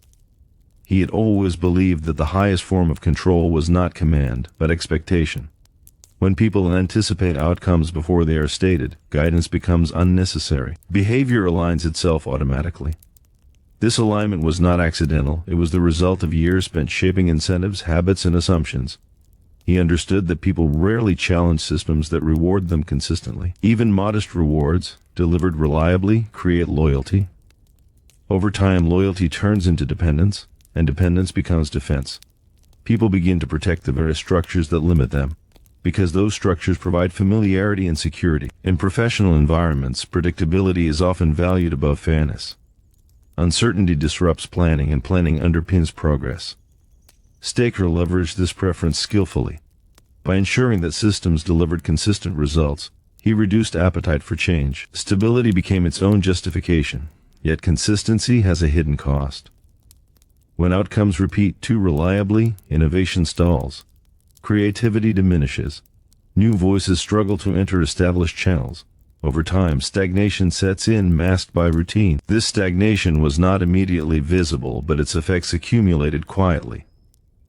He had always believed that the highest form of control was not command, but expectation. When people anticipate outcomes before they are stated, guidance becomes unnecessary. Behavior aligns itself automatically. This alignment was not accidental, it was the result of years spent shaping incentives, habits, and assumptions. He understood that people rarely challenge systems that reward them consistently. Even modest rewards, delivered reliably, create loyalty. Over time, loyalty turns into dependence, and dependence becomes defense. People begin to protect the very structures that limit them, because those structures provide familiarity and security. In professional environments, predictability is often valued above fairness. Uncertainty disrupts planning, and planning underpins progress. Stacher leveraged this preference skillfully. By ensuring that systems delivered consistent results, he reduced appetite for change. Stability became its own justification, yet consistency has a hidden cost. When outcomes repeat too reliably, innovation stalls. Creativity diminishes. New voices struggle to enter established channels. Over time, stagnation sets in, masked by routine. This stagnation was not immediately visible, but its effects accumulated quietly.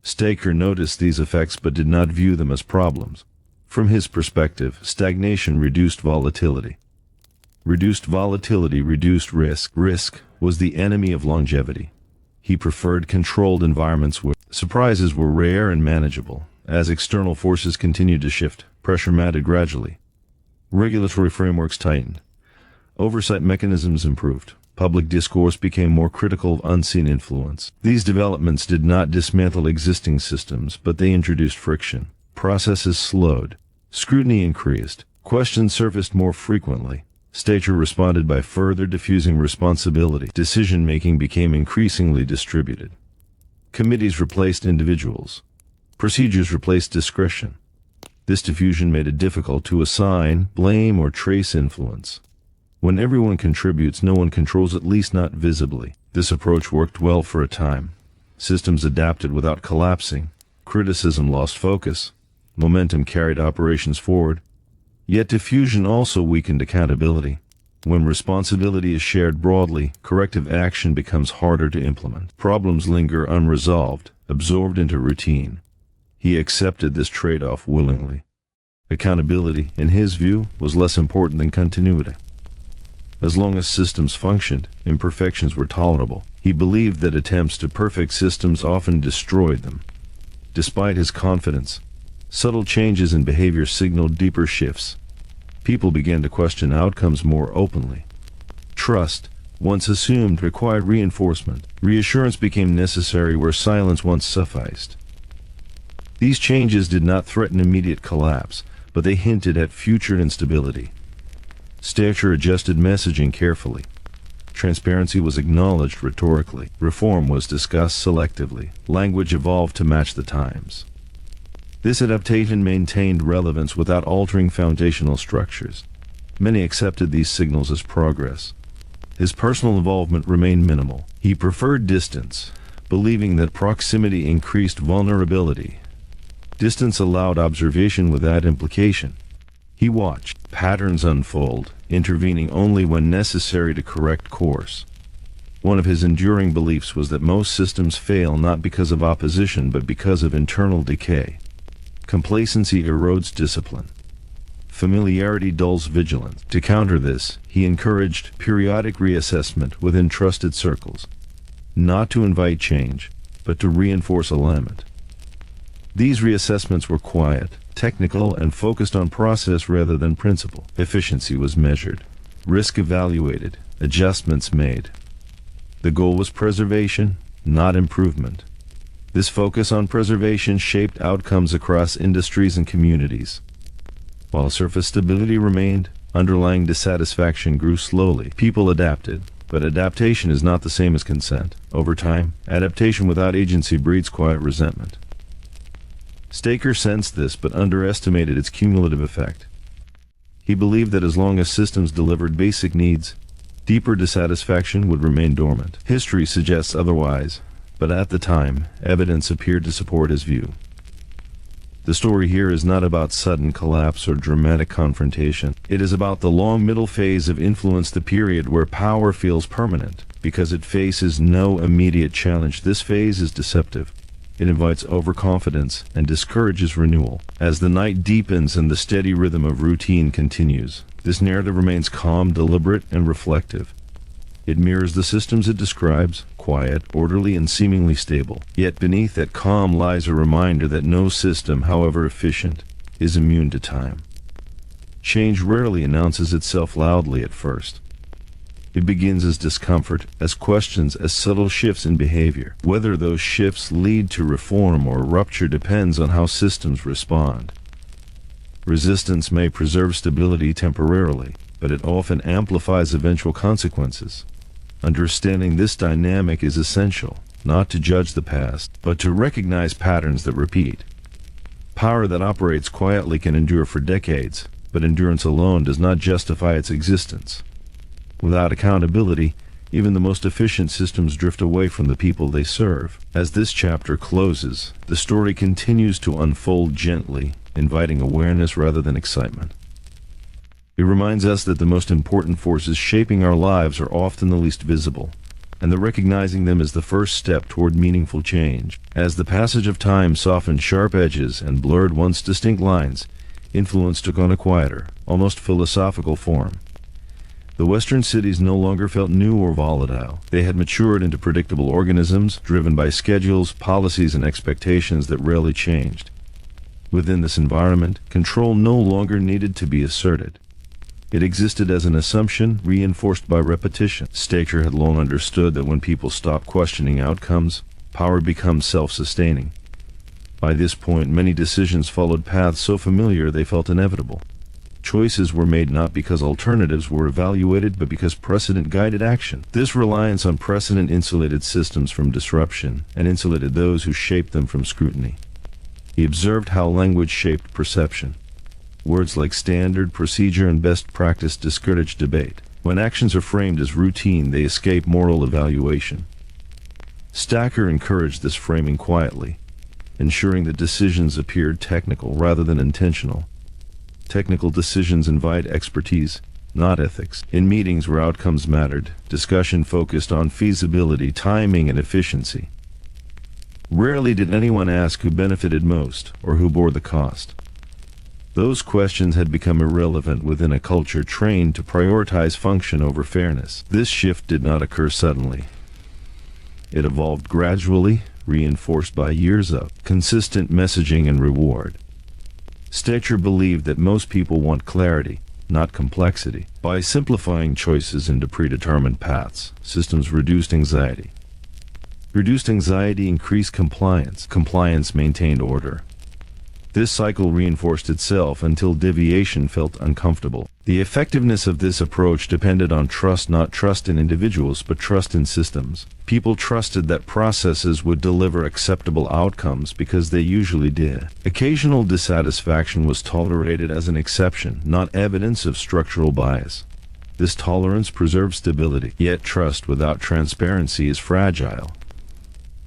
Stacher noticed these effects but did not view them as problems. From his perspective, stagnation reduced volatility. Reduced volatility reduced risk. Risk was the enemy of longevity. He preferred controlled environments where surprises were rare and manageable. As external forces continued to shift, pressure mounted gradually. Regulatory frameworks tightened. Oversight mechanisms improved. Public discourse became more critical of unseen influence. These developments did not dismantle existing systems, but they introduced friction. Processes slowed. Scrutiny increased. Questions surfaced more frequently. Stacher responded by further diffusing responsibility. Decision-making became increasingly distributed. Committees replaced individuals. Procedures replaced discretion. This diffusion made it difficult to assign, blame, or trace influence. When everyone contributes, no one controls, at least not visibly. This approach worked well for a time. Systems adapted without collapsing. Criticism lost focus. Momentum carried operations forward. Yet diffusion also weakened accountability. When responsibility is shared broadly, corrective action becomes harder to implement. Problems linger unresolved, absorbed into routine. He accepted this trade-off willingly. Accountability, in his view, was less important than continuity. As long as systems functioned, imperfections were tolerable. He believed that attempts to perfect systems often destroyed them. Despite his confidence, subtle changes in behavior signaled deeper shifts. People began to question outcomes more openly. Trust, once assumed, required reinforcement. Reassurance became necessary where silence once sufficed. These changes did not threaten immediate collapse, but they hinted at future instability. Stacher adjusted messaging carefully. Transparency was acknowledged rhetorically. Reform was discussed selectively. Language evolved to match the times. This adaptation maintained relevance without altering foundational structures. Many accepted these signals as progress. His personal involvement remained minimal. He preferred distance, believing that proximity increased vulnerability. Distance allowed observation without implication. He watched patterns unfold, intervening only when necessary to correct course. One of his enduring beliefs was that most systems fail not because of opposition but because of internal decay. Complacency erodes discipline. Familiarity dulls vigilance. To counter this, he encouraged periodic reassessment within trusted circles, not to invite change, but to reinforce alignment. These reassessments were quiet, technical, and focused on process rather than principle. Efficiency was measured, risk evaluated, adjustments made. The goal was preservation, not improvement. This focus on preservation shaped outcomes across industries and communities. While surface stability remained, underlying dissatisfaction grew slowly. People adapted, but adaptation is not the same as consent. Over time, adaptation without agency breeds quiet resentment. Stacher sensed this but underestimated its cumulative effect. He believed that as long as systems delivered basic needs, deeper dissatisfaction would remain dormant. History suggests otherwise, but at the time, evidence appeared to support his view. The story here is not about sudden collapse or dramatic confrontation. It is about the long middle phase of influence, the period where power feels permanent, because it faces no immediate challenge. This phase is deceptive. It invites overconfidence and discourages renewal. As the night deepens and the steady rhythm of routine continues, this narrative remains calm, deliberate, and reflective. It mirrors the systems it describes, quiet, orderly, and seemingly stable. Yet beneath that calm lies a reminder that no system, however efficient, is immune to time. Change rarely announces itself loudly at first. It begins as discomfort, as questions, as subtle shifts in behavior. Whether those shifts lead to reform or rupture depends on how systems respond. Resistance may preserve stability temporarily, but it often amplifies eventual consequences. Understanding this dynamic is essential, not to judge the past, but to recognize patterns that repeat. Power that operates quietly can endure for decades, but endurance alone does not justify its existence. Without accountability, even the most efficient systems drift away from the people they serve. As this chapter closes, the story continues to unfold gently, inviting awareness rather than excitement. It reminds us that the most important forces shaping our lives are often the least visible, and that recognizing them is the first step toward meaningful change. As the passage of time softened sharp edges and blurred once distinct lines, influence took on a quieter, almost philosophical form. The Western cities no longer felt new or volatile. They had matured into predictable organisms, driven by schedules, policies, and expectations that rarely changed. Within this environment, control no longer needed to be asserted. It existed as an assumption, reinforced by repetition. Stacher had long understood that when people stop questioning outcomes, power becomes self-sustaining. By this point, many decisions followed paths so familiar they felt inevitable. Choices were made not because alternatives were evaluated, but because precedent guided action. This reliance on precedent insulated systems from disruption and insulated those who shaped them from scrutiny. He observed how language shaped perception. Words like standard, procedure, and best practice discourage debate. When actions are framed as routine, they escape moral evaluation. Stacher encouraged this framing quietly, ensuring that decisions appeared technical rather than intentional. Technical decisions invite expertise, not ethics. In meetings where outcomes mattered, discussion focused on feasibility, timing, and efficiency. Rarely did anyone ask who benefited most or who bore the cost. Those questions had become irrelevant within a culture trained to prioritize function over fairness. This shift did not occur suddenly. It evolved gradually, reinforced by years of consistent messaging and reward. Stacher believed that most people want clarity, not complexity. By simplifying choices into predetermined paths, systems reduced anxiety. Reduced anxiety increased compliance. Compliance maintained order. This cycle reinforced itself until deviation felt uncomfortable. The effectiveness of this approach depended on trust, not trust in individuals, but trust in systems. People trusted that processes would deliver acceptable outcomes because they usually did. Occasional dissatisfaction was tolerated as an exception, not evidence of structural bias. This tolerance preserved stability, yet trust without transparency is fragile.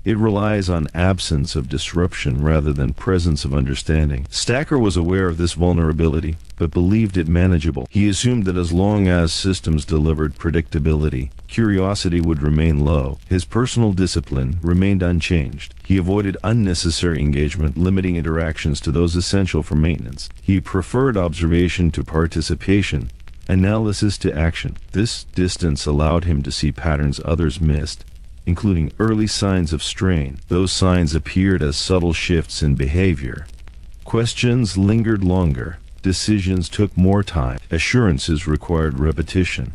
It relies on absence of disruption rather than presence of understanding. Stacher was aware of this vulnerability, but believed it manageable. He assumed that as long as systems delivered predictability, curiosity would remain low. His personal discipline remained unchanged. He avoided unnecessary engagement, limiting interactions to those essential for maintenance. He preferred observation to participation, analysis to action. This distance allowed him to see patterns others missed, including early signs of strain. Those signs appeared as subtle shifts in behavior. Questions lingered longer. Decisions took more time. Assurances required repetition.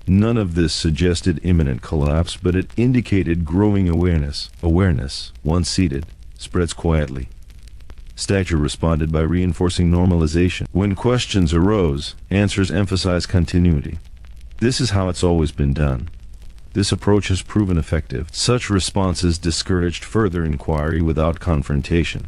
None of this suggested imminent collapse, but it indicated growing awareness. Awareness, once seated, spreads quietly. Stacher responded by reinforcing normalization. When questions arose, answers emphasized continuity. This is how it's always been done. This approach has proven effective. Such responses discouraged further inquiry without confrontation.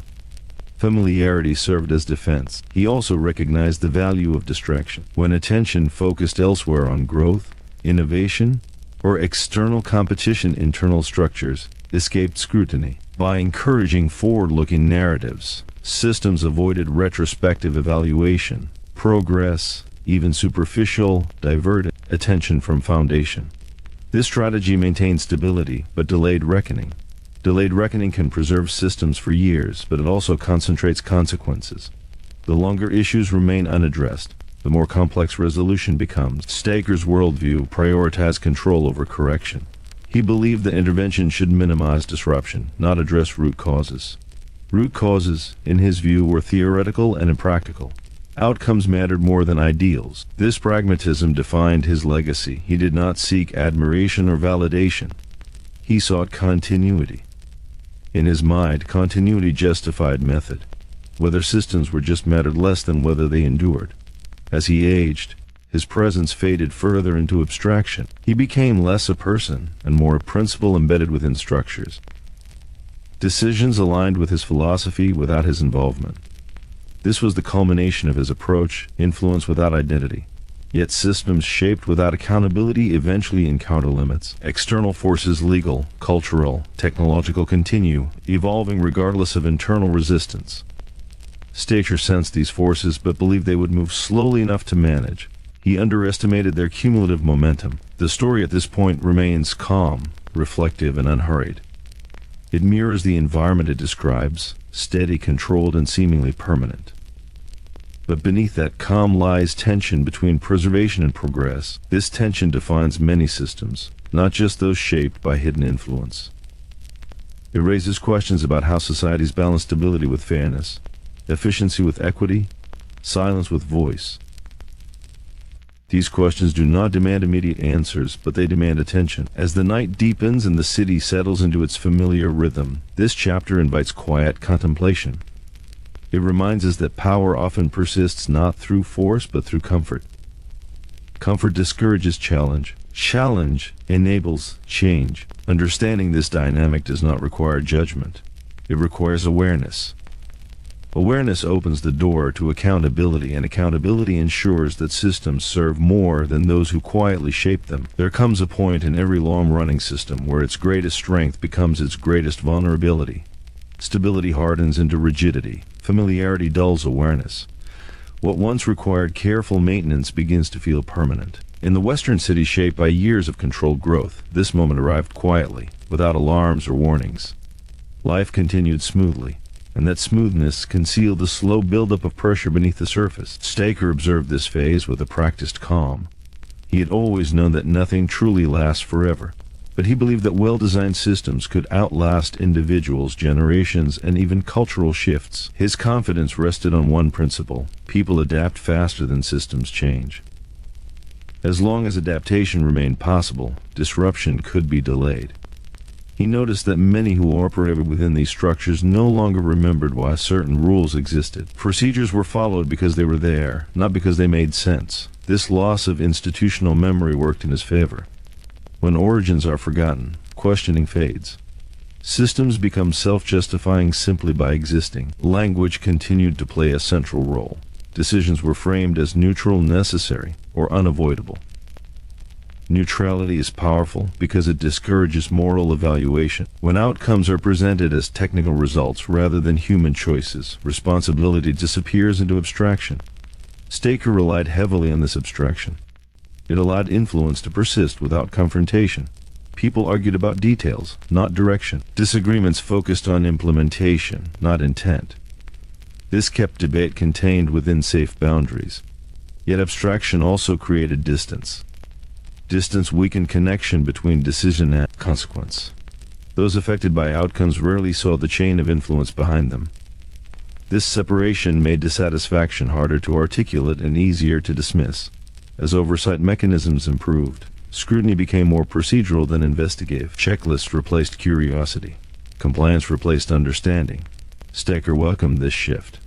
Familiarity served as defense. He also recognized the value of distraction. When attention focused elsewhere on growth, innovation, or external competition, internal structures escaped scrutiny. By encouraging forward-looking narratives, systems avoided retrospective evaluation. Progress, even superficial, diverted attention from foundation. This strategy maintained stability, but delayed reckoning. Delayed reckoning can preserve systems for years, but it also concentrates consequences. The longer issues remain unaddressed, the more complex resolution becomes. Stacher's worldview prioritized control over correction. He believed that intervention should minimize disruption, not address root causes. Root causes, in his view, were theoretical and impractical. Outcomes mattered more than ideals. This pragmatism defined his legacy. He did not seek admiration or validation. He sought continuity. In his mind, continuity justified method. Whether systems were just mattered less than whether they endured. As he aged, his presence faded further into abstraction. He became less a person and more a principle embedded within structures. Decisions aligned with his philosophy without his involvement. This was the culmination of his approach, influence without identity. Yet systems shaped without accountability eventually encounter limits. External forces, legal, cultural, technological, continue, evolving regardless of internal resistance. Stacher sensed these forces but believed they would move slowly enough to manage. He underestimated their cumulative momentum. The story at this point remains calm, reflective, and unhurried. It mirrors the environment it describes, steady, controlled, and seemingly permanent. But beneath that calm lies tension between preservation and progress. This tension defines many systems, not just those shaped by hidden influence. It raises questions about how societies balance stability with fairness, efficiency with equity, silence with voice. These questions do not demand immediate answers, but they demand attention. As the night deepens and the city settles into its familiar rhythm, this chapter invites quiet contemplation. It reminds us that power often persists not through force but through comfort. Comfort discourages challenge. Challenge enables change. Understanding this dynamic does not require judgment. It requires awareness. Awareness opens the door to accountability, and accountability ensures that systems serve more than those who quietly shape them. There comes a point in every long-running system where its greatest strength becomes its greatest vulnerability. Stability hardens into rigidity. Familiarity dulls awareness. What once required careful maintenance begins to feel permanent. In the Western city shaped by years of controlled growth, this moment arrived quietly, without alarms or warnings. Life continued smoothly, and that smoothness concealed the slow buildup of pressure beneath the surface. Stacher observed this phase with a practiced calm. He had always known that nothing truly lasts forever, but he believed that well-designed systems could outlast individuals, generations, and even cultural shifts. His confidence rested on one principle: people adapt faster than systems change. As long as adaptation remained possible, disruption could be delayed. He noticed that many who operated within these structures no longer remembered why certain rules existed. Procedures were followed because they were there, not because they made sense. This loss of institutional memory worked in his favor. When origins are forgotten, questioning fades. Systems become self-justifying simply by existing. Language continued to play a central role. Decisions were framed as neutral, necessary, or unavoidable. Neutrality is powerful because it discourages moral evaluation. When outcomes are presented as technical results rather than human choices, responsibility disappears into abstraction. Stacher relied heavily on this abstraction. It allowed influence to persist without confrontation. People argued about details, not direction. Disagreements focused on implementation, not intent. This kept debate contained within safe boundaries. Yet abstraction also created distance. Distance weakened connection between decision and consequence. Those affected by outcomes rarely saw the chain of influence behind them. This separation made dissatisfaction harder to articulate and easier to dismiss. As oversight mechanisms improved, scrutiny became more procedural than investigative. Checklists replaced curiosity. Compliance replaced understanding. Stacher welcomed this shift.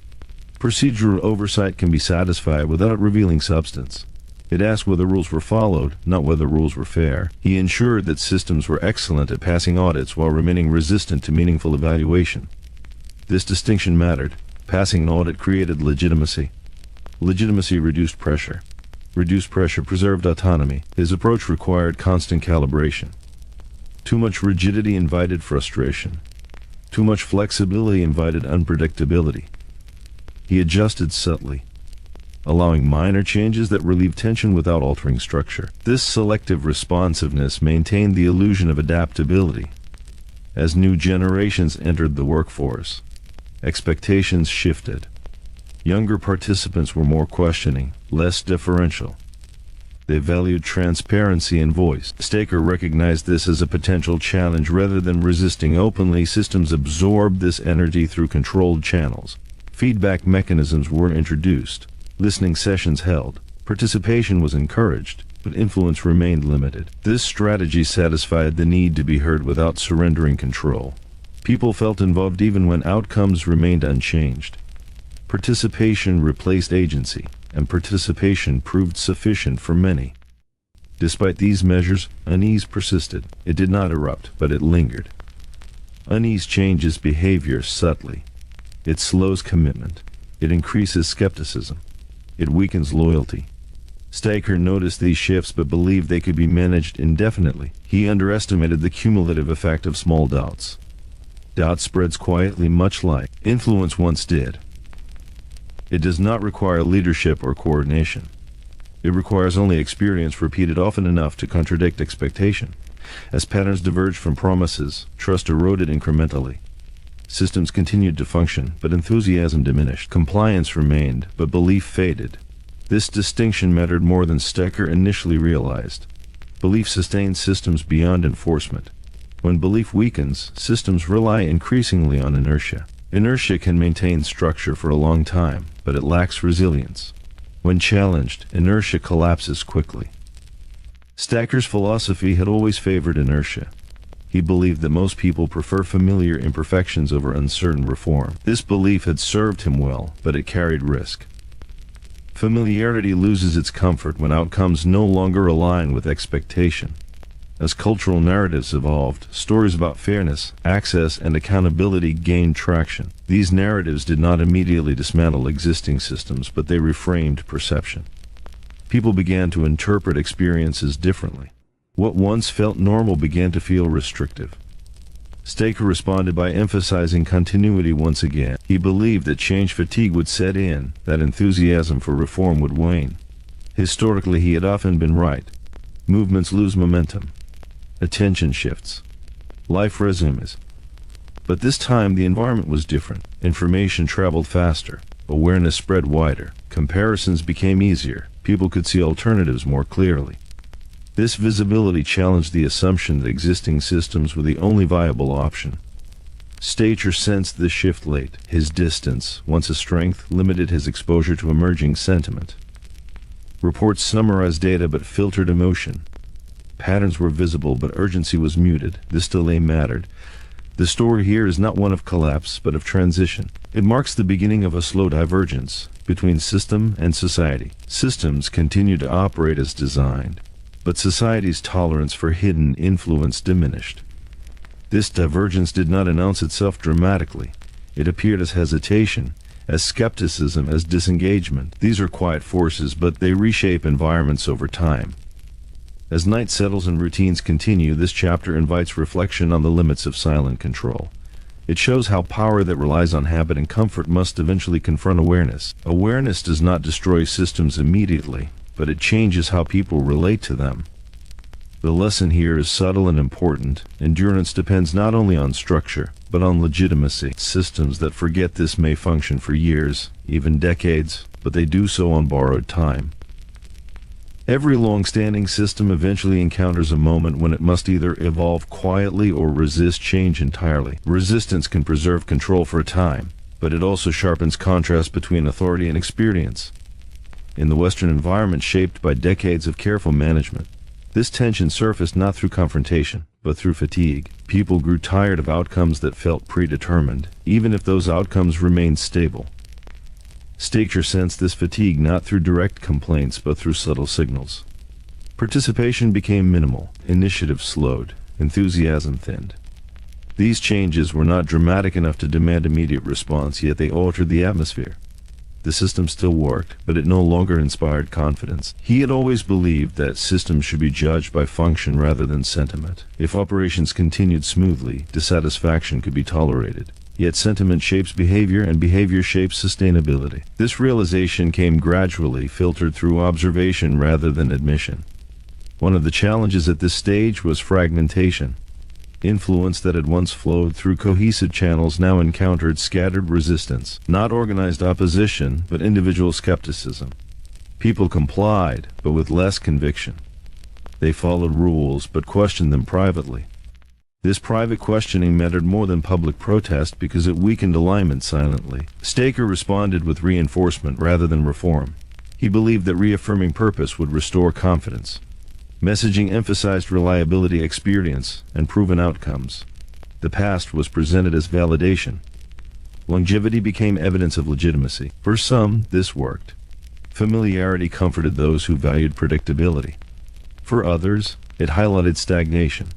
Procedural oversight can be satisfied without revealing substance. It asked whether rules were followed, not whether rules were fair. He ensured that systems were excellent at passing audits while remaining resistant to meaningful evaluation. This distinction mattered. Passing an audit created legitimacy. Legitimacy reduced pressure. Reduced pressure preserved autonomy. His approach required constant calibration. Too much rigidity invited frustration. Too much flexibility invited unpredictability. He adjusted subtly, allowing minor changes that relieved tension without altering structure. This selective responsiveness maintained the illusion of adaptability. As new generations entered the workforce, expectations shifted. Younger participants were more questioning, less deferential. They valued transparency and voice. Stacher recognized this as a potential challenge rather than resisting openly. Systems absorbed this energy through controlled channels. Feedback mechanisms were introduced. Listening sessions held. Participation was encouraged, but influence remained limited. This strategy satisfied the need to be heard without surrendering control. People felt involved even when outcomes remained unchanged. Participation replaced agency, and participation proved sufficient for many. Despite these measures, unease persisted. It did not erupt, but it lingered. Unease changes behavior subtly. It slows commitment. It increases skepticism. It weakens loyalty. Stacher noticed these shifts but believed they could be managed indefinitely. He underestimated the cumulative effect of small doubts. Doubt spreads quietly, much like influence once did. It does not require leadership or coordination. It requires only experience repeated often enough to contradict expectation. As patterns diverged from promises, trust eroded incrementally. Systems continued to function, but enthusiasm diminished. Compliance remained, but belief faded. This distinction mattered more than Stacher initially realized. Belief sustains systems beyond enforcement. When belief weakens, systems rely increasingly on inertia. Inertia can maintain structure for a long time, but it lacks resilience. When challenged, inertia collapses quickly. Stacher's philosophy had always favored inertia. He believed that most people prefer familiar imperfections over uncertain reform. This belief had served him well, but it carried risk. Familiarity loses its comfort when outcomes no longer align with expectation. As cultural narratives evolved, stories about fairness, access, and accountability gained traction. These narratives did not immediately dismantle existing systems, but they reframed perception. People began to interpret experiences differently. What once felt normal began to feel restrictive. Stacher responded by emphasizing continuity once again. He believed that change fatigue would set in, that enthusiasm for reform would wane. Historically, he had often been right. Movements lose momentum. Attention shifts. Life resumes. But this time the environment was different. Information traveled faster. Awareness spread wider. Comparisons became easier. People could see alternatives more clearly. This visibility challenged the assumption that existing systems were the only viable option. Stacher sensed this shift late. His distance, once a strength, limited his exposure to emerging sentiment. Reports summarized data but filtered emotion. Patterns were visible, but urgency was muted. This delay mattered. The story here is not one of collapse, but of transition. It marks the beginning of a slow divergence between system and society. Systems continue to operate as designed, but society's tolerance for hidden influence diminished. This divergence did not announce itself dramatically. It appeared as hesitation, as skepticism, as disengagement. These are quiet forces, but they reshape environments over time. As night settles and routines continue, this chapter invites reflection on the limits of silent control. It shows how power that relies on habit and comfort must eventually confront awareness. Awareness does not destroy systems immediately, but it changes how people relate to them. The lesson here is subtle and important. Endurance depends not only on structure, but on legitimacy. Systems that forget this may function for years, even decades, but they do so on borrowed time. Every long-standing system eventually encounters a moment when it must either evolve quietly or resist change entirely. Resistance can preserve control for a time, but it also sharpens contrast between authority and experience. In the Western environment shaped by decades of careful management, this tension surfaced not through confrontation, but through fatigue. People grew tired of outcomes that felt predetermined, even if those outcomes remained stable. Stacher sensed this fatigue not through direct complaints, but through subtle signals. Participation became minimal, initiative slowed, enthusiasm thinned. These changes were not dramatic enough to demand immediate response, yet they altered the atmosphere. The system still worked, but it no longer inspired confidence. He had always believed that systems should be judged by function rather than sentiment. If operations continued smoothly, dissatisfaction could be tolerated. Yet sentiment shapes behavior, and behavior shapes sustainability. This realization came gradually, filtered through observation rather than admission. One of the challenges at this stage was fragmentation. Influence that had once flowed through cohesive channels now encountered scattered resistance, not organized opposition, but individual skepticism. People complied, but with less conviction. They followed rules, but questioned them privately. This private questioning mattered more than public protest because it weakened alignment silently. Stacher responded with reinforcement rather than reform. He believed that reaffirming purpose would restore confidence. Messaging emphasized reliability, experience, and proven outcomes. The past was presented as validation. Longevity became evidence of legitimacy. For some, this worked. Familiarity comforted those who valued predictability. For others, it highlighted stagnation.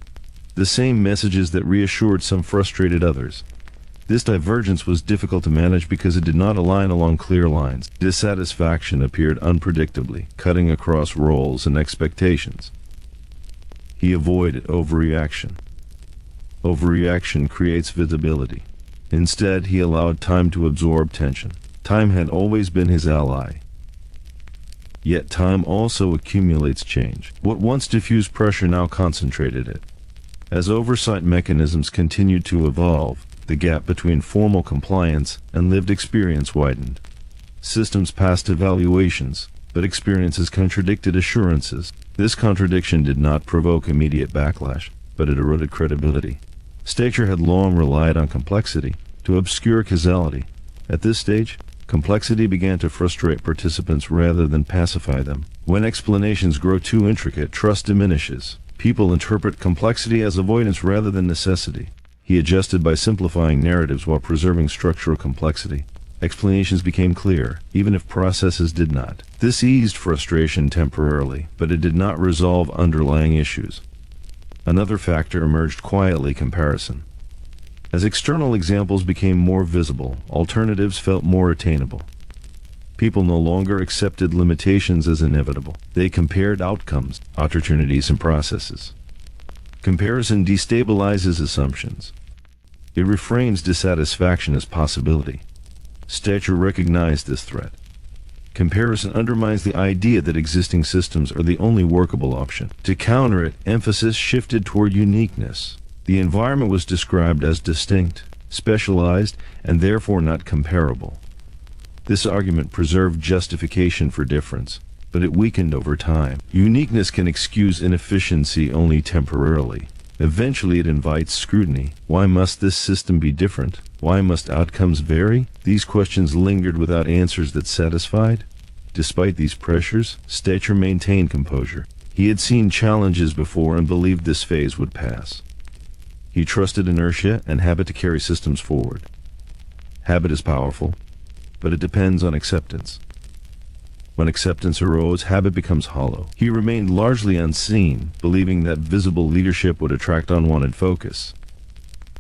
The same messages that reassured some frustrated others. This divergence was difficult to manage because it did not align along clear lines. Dissatisfaction appeared unpredictably, cutting across roles and expectations. He avoided overreaction. Overreaction creates visibility. Instead, he allowed time to absorb tension. Time had always been his ally. Yet time also accumulates change. What once diffused pressure now concentrated it. As oversight mechanisms continued to evolve, the gap between formal compliance and lived experience widened. Systems passed evaluations, but experiences contradicted assurances. This contradiction did not provoke immediate backlash, but it eroded credibility. Stacher had long relied on complexity to obscure causality. At this stage, complexity began to frustrate participants rather than pacify them. When explanations grow too intricate, trust diminishes. People interpret complexity as avoidance rather than necessity. He adjusted by simplifying narratives while preserving structural complexity. Explanations became clear, even if processes did not. This eased frustration temporarily, but it did not resolve underlying issues. Another factor emerged quietly: comparison. As external examples became more visible, alternatives felt more attainable. People no longer accepted limitations as inevitable. They compared outcomes, opportunities, and processes. Comparison destabilizes assumptions. It reframes dissatisfaction as possibility. Stacher recognized this threat. Comparison undermines the idea that existing systems are the only workable option. To counter it, emphasis shifted toward uniqueness. The environment was described as distinct, specialized, and therefore not comparable. This argument preserved justification for difference, but it weakened over time. Uniqueness can excuse inefficiency only temporarily. Eventually it invites scrutiny. Why must this system be different? Why must outcomes vary? These questions lingered without answers that satisfied. Despite these pressures, Stacher maintained composure. He had seen challenges before and believed this phase would pass. He trusted inertia and habit to carry systems forward. Habit is powerful, but it depends on acceptance. When acceptance erodes, habit becomes hollow. He remained largely unseen, believing that visible leadership would attract unwanted focus.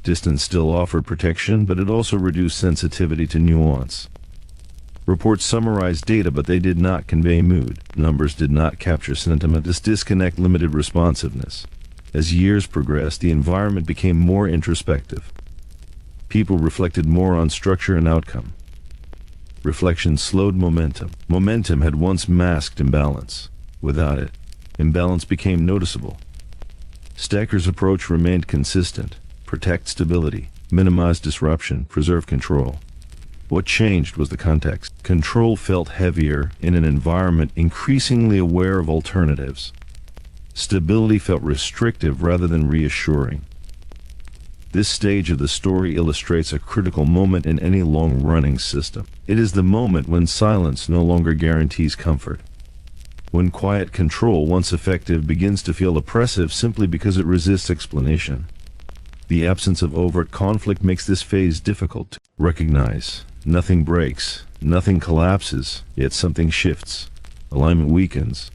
Distance still offered protection, but it also reduced sensitivity to nuance. Reports summarized data, but they did not convey mood. Numbers did not capture sentiment. This disconnect limited responsiveness. As years progressed, the environment became more introspective. People reflected more on structure and outcome. Reflection slowed momentum. Momentum had once masked imbalance. Without it, imbalance became noticeable. Stacher's approach remained consistent: protect stability, minimize disruption, preserve control. What changed was the context. Control felt heavier in an environment increasingly aware of alternatives. Stability felt restrictive rather than reassuring. This stage of the story illustrates a critical moment in any long-running system. It is the moment when silence no longer guarantees comfort. When quiet control, once effective, begins to feel oppressive simply because it resists explanation. The absence of overt conflict makes this phase difficult to recognize. Nothing breaks, nothing collapses, yet something shifts. Alignment weakens.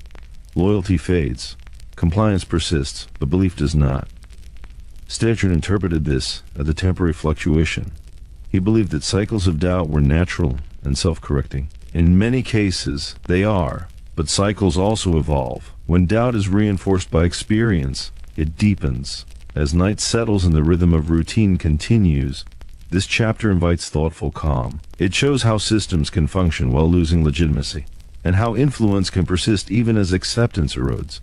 Loyalty fades. Compliance persists, but belief does not. Stacher interpreted this as a temporary fluctuation. He believed that cycles of doubt were natural and self-correcting. In many cases, they are, but cycles also evolve. When doubt is reinforced by experience, it deepens. As night settles and the rhythm of routine continues, this chapter invites thoughtful calm. It shows how systems can function while losing legitimacy, and how influence can persist even as acceptance erodes.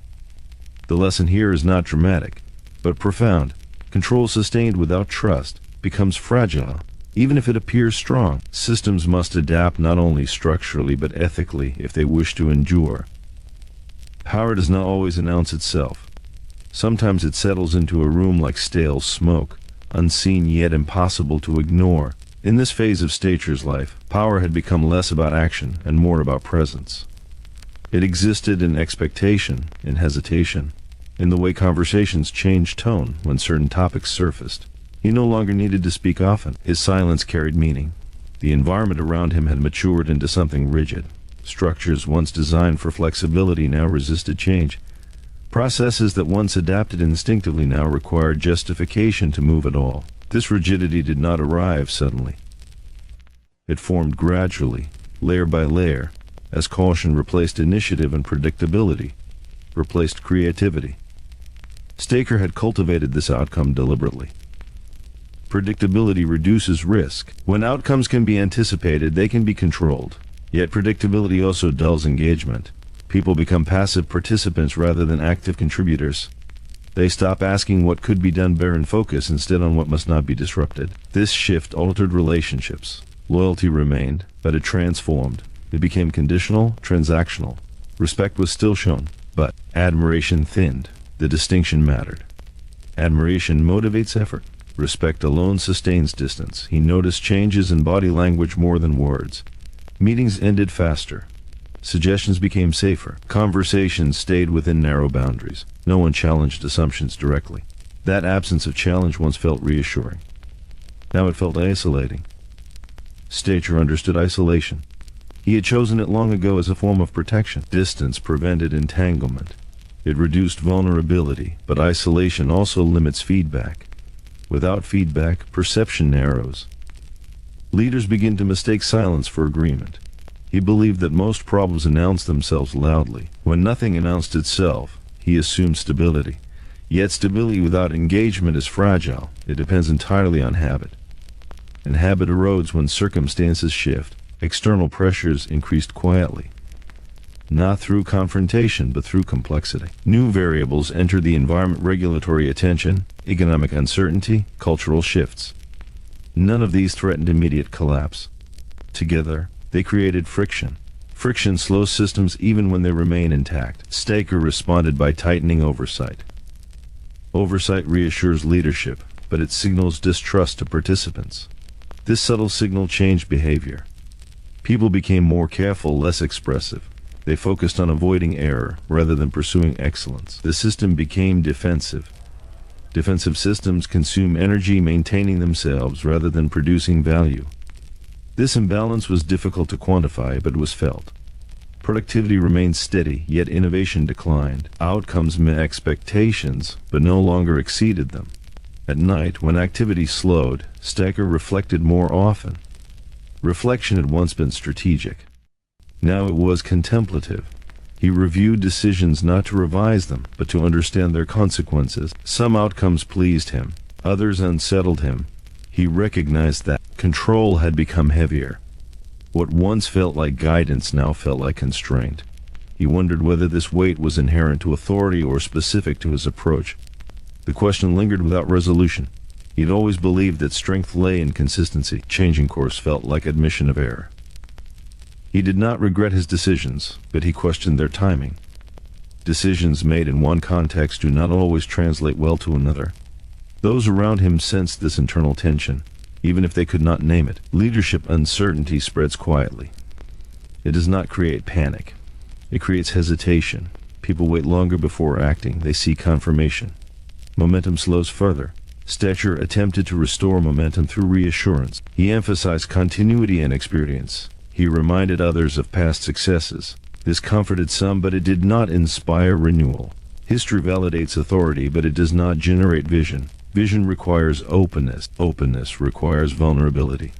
The lesson here is not dramatic, but profound. Control sustained without trust becomes fragile, even if it appears strong. Systems must adapt not only structurally but ethically if they wish to endure. Power does not always announce itself. Sometimes it settles into a room like stale smoke, unseen yet impossible to ignore. In this phase of Stacher's life, power had become less about action and more about presence. It existed in expectation, in hesitation, in the way conversations changed tone when certain topics surfaced. He no longer needed to speak often. His silence carried meaning. The environment around him had matured into something rigid. Structures once designed for flexibility now resisted change. Processes that once adapted instinctively now required justification to move at all. This rigidity did not arrive suddenly. It formed gradually, layer by layer, as caution replaced initiative and predictability replaced creativity. Stacher had cultivated this outcome deliberately. Predictability reduces risk. When outcomes can be anticipated, they can be controlled. Yet predictability also dulls engagement. People become passive participants rather than active contributors. They stop asking what could be done better and focus instead on what must not be disrupted. This shift altered relationships. Loyalty remained, but it transformed. It became conditional, transactional. Respect was still shown, but admiration thinned. The distinction mattered. Admiration motivates effort. Respect alone sustains distance. He noticed changes in body language more than words. Meetings ended faster. Suggestions became safer. Conversations stayed within narrow boundaries. No one challenged assumptions directly. That absence of challenge once felt reassuring. Now it felt isolating. Stacher understood isolation. He had chosen it long ago as a form of protection. Distance prevented entanglement. It reduced vulnerability, but isolation also limits feedback. Without feedback, perception narrows. Leaders begin to mistake silence for agreement. He believed that most problems announced themselves loudly. When nothing announced itself, he assumed stability. Yet stability without engagement is fragile. It depends entirely on habit. And habit erodes when circumstances shift. External pressures increased quietly. Not through confrontation, but through complexity. New variables entered the environment: regulatory attention, economic uncertainty, cultural shifts. None of these threatened immediate collapse. Together, they created friction. Friction slows systems even when they remain intact. Stacher responded by tightening oversight. Oversight reassures leadership, but it signals distrust to participants. This subtle signal changed behavior. People became more careful, less expressive. They focused on avoiding error rather than pursuing excellence. The system became defensive. Defensive systems consume energy maintaining themselves rather than producing value. This imbalance was difficult to quantify, but was felt. Productivity remained steady, yet innovation declined. Outcomes met expectations, but no longer exceeded them. At night, when activity slowed, Stacher reflected more often. Reflection had once been strategic. Now it was contemplative. He reviewed decisions not to revise them, but to understand their consequences. Some outcomes pleased him, others unsettled him. He recognized that control had become heavier. What once felt like guidance now felt like constraint. He wondered whether this weight was inherent to authority or specific to his approach. The question lingered without resolution. He had always believed that strength lay in consistency. Changing course felt like admission of error. He did not regret his decisions, but he questioned their timing. Decisions made in one context do not always translate well to another. Those around him sensed this internal tension, even if they could not name it. Leadership uncertainty spreads quietly. It does not create panic. It creates hesitation. People wait longer before acting. They seek confirmation. Momentum slows further. Stacher attempted to restore momentum through reassurance. He emphasized continuity and experience. He reminded others of past successes. This comforted some, but it did not inspire renewal. History validates authority, but it does not generate vision. Vision requires openness. Openness requires vulnerability.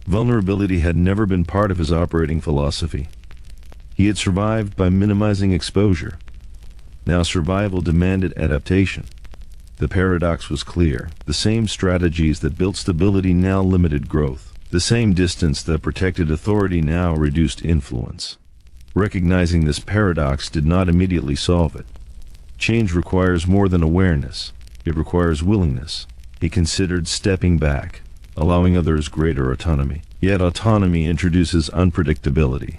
Vulnerability had never been part of his operating philosophy. He had survived by minimizing exposure. Now survival demanded adaptation. The paradox was clear. The same strategies that built stability now limited growth. The same distance that protected authority now reduced influence. Recognizing this paradox did not immediately solve it. Change requires more than awareness. It requires willingness. He considered stepping back, allowing others greater autonomy. Yet autonomy introduces unpredictability.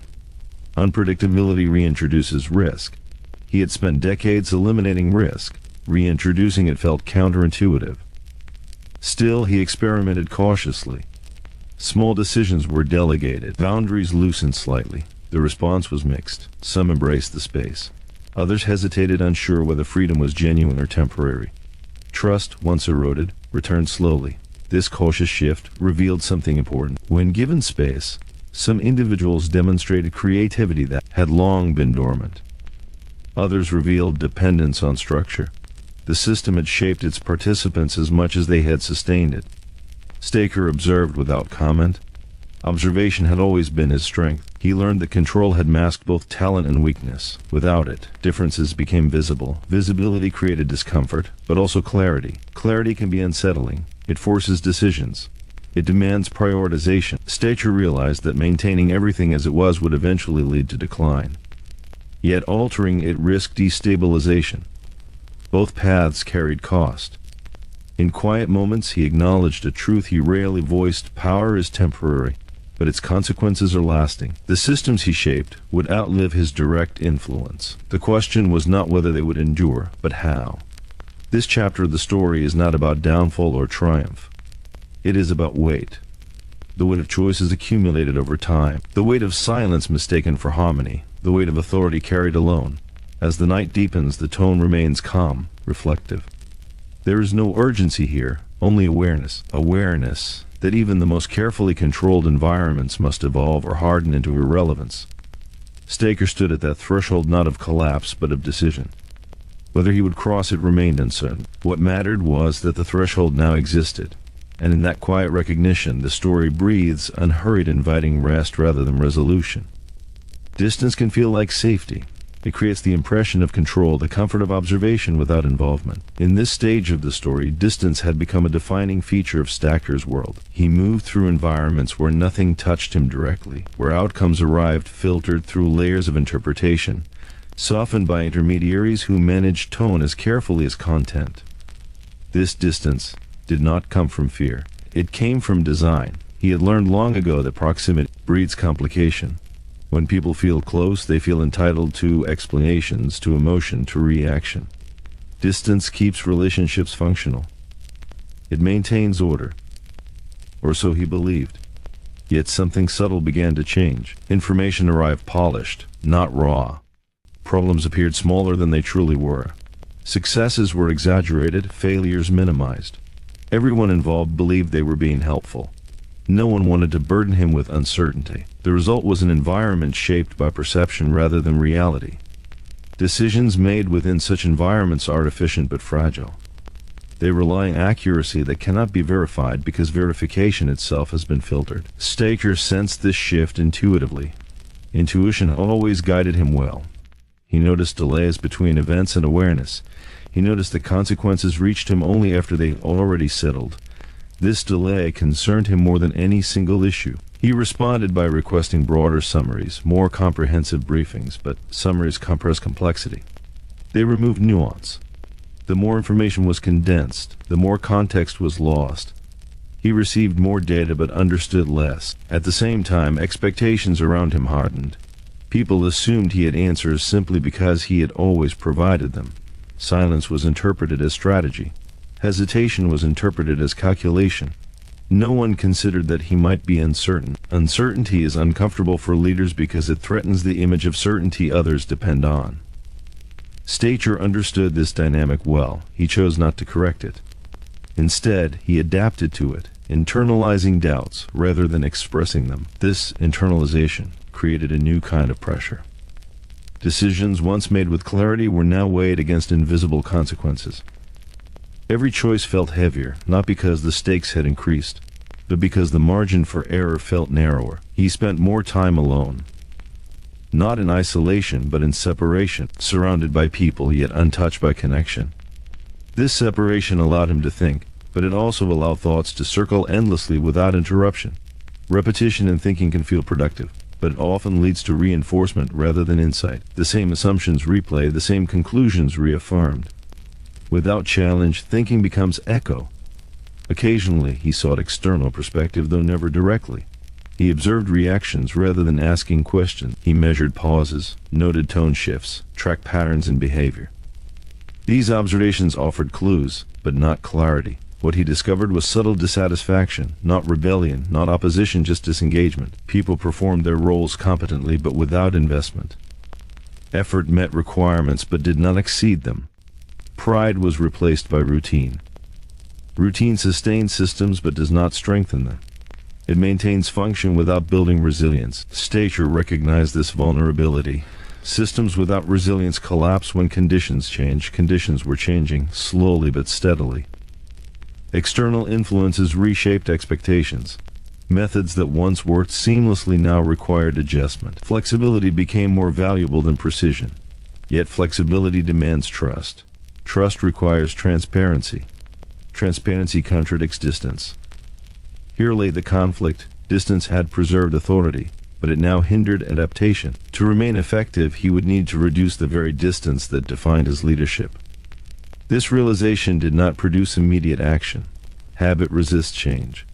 Unpredictability reintroduces risk. He had spent decades eliminating risk. Reintroducing it felt counterintuitive. Still, he experimented cautiously. Small decisions were delegated, boundaries loosened slightly. The response was mixed. Some embraced the space. Others hesitated, unsure whether freedom was genuine or temporary. Trust, once eroded, returned slowly. This cautious shift revealed something important. When given space, some individuals demonstrated creativity that had long been dormant. Others revealed dependence on structure. The system had shaped its participants as much as they had sustained it. Stacher observed without comment. Observation had always been his strength. He learned that control had masked both talent and weakness. Without it, differences became visible. Visibility created discomfort, but also clarity. Clarity can be unsettling. It forces decisions. It demands prioritization. Stacher realized that maintaining everything as it was would eventually lead to decline. Yet altering it risked destabilization. Both paths carried cost. In quiet moments, he acknowledged a truth he rarely voiced: power is temporary, but its consequences are lasting. The systems he shaped would outlive his direct influence. The question was not whether they would endure, but how. This chapter of the story is not about downfall or triumph. It is about weight. The weight of choices accumulated over time. The weight of silence mistaken for harmony. The weight of authority carried alone. As the night deepens, the tone remains calm, reflective. There is no urgency here, only awareness. Awareness that even the most carefully controlled environments must evolve or harden into irrelevance. Stacher stood at that threshold not of collapse, but of decision. Whether he would cross it remained uncertain. What mattered was that the threshold now existed, and in that quiet recognition, the story breathes, unhurried, inviting rest rather than resolution. Distance can feel like safety. It creates the impression of control, the comfort of observation without involvement. In this stage of the story, distance had become a defining feature of Stacher's world. He moved through environments where nothing touched him directly, where outcomes arrived filtered through layers of interpretation, softened by intermediaries who managed tone as carefully as content. This distance did not come from fear. It came from design. He had learned long ago that proximity breeds complication. When people feel close, they feel entitled to explanations, to emotion, to reaction. Distance keeps relationships functional. It maintains order. Or so he believed. Yet something subtle began to change. Information arrived polished, not raw. Problems appeared smaller than they truly were. Successes were exaggerated, failures minimized. Everyone involved believed they were being helpful. No one wanted to burden him with uncertainty. The result was an environment shaped by perception rather than reality. Decisions made within such environments are efficient but fragile. They rely on accuracy that cannot be verified because verification itself has been filtered. Stacher sensed this shift intuitively. Intuition always guided him well. He noticed delays between events and awareness. He noticed that consequences reached him only after they already settled. This delay concerned him more than any single issue. He responded by requesting broader summaries, more comprehensive briefings, but summaries compress complexity. They removed nuance. The more information was condensed, the more context was lost. He received more data but understood less. At the same time, expectations around him hardened. People assumed he had answers simply because he had always provided them. Silence was interpreted as strategy. Hesitation was interpreted as calculation. No one considered that he might be uncertain. Uncertainty is uncomfortable for leaders because it threatens the image of certainty others depend on. Stacher understood this dynamic well. He chose not to correct it. Instead, he adapted to it, internalizing doubts rather than expressing them. This internalization created a new kind of pressure. Decisions once made with clarity were now weighed against invisible consequences. Every choice felt heavier, not because the stakes had increased, but because the margin for error felt narrower. He spent more time alone. Not in isolation, but in separation, surrounded by people yet untouched by connection. This separation allowed him to think, but it also allowed thoughts to circle endlessly without interruption. Repetition in thinking can feel productive, but it often leads to reinforcement rather than insight. The same assumptions replayed, the same conclusions reaffirmed. Without challenge, thinking becomes echo. Occasionally, he sought external perspective, though never directly. He observed reactions rather than asking questions. He measured pauses, noted tone shifts, tracked patterns in behavior. These observations offered clues, but not clarity. What he discovered was subtle dissatisfaction, not rebellion, not opposition, just disengagement. People performed their roles competently, but without investment. Effort met requirements, but did not exceed them. Pride was replaced by routine. Routine sustains systems, but does not strengthen them. It maintains function without building resilience. Stacher recognized this vulnerability. Systems without resilience collapse when conditions change. Conditions were changing, slowly but steadily. External influences reshaped expectations. Methods that once worked seamlessly now required adjustment. Flexibility became more valuable than precision. Yet flexibility demands trust. Trust requires transparency. Transparency contradicts distance. Here lay the conflict. Distance had preserved authority, but it now hindered adaptation. To remain effective, he would need to reduce the very distance that defined his leadership. This realization did not produce immediate action. Habit resists change.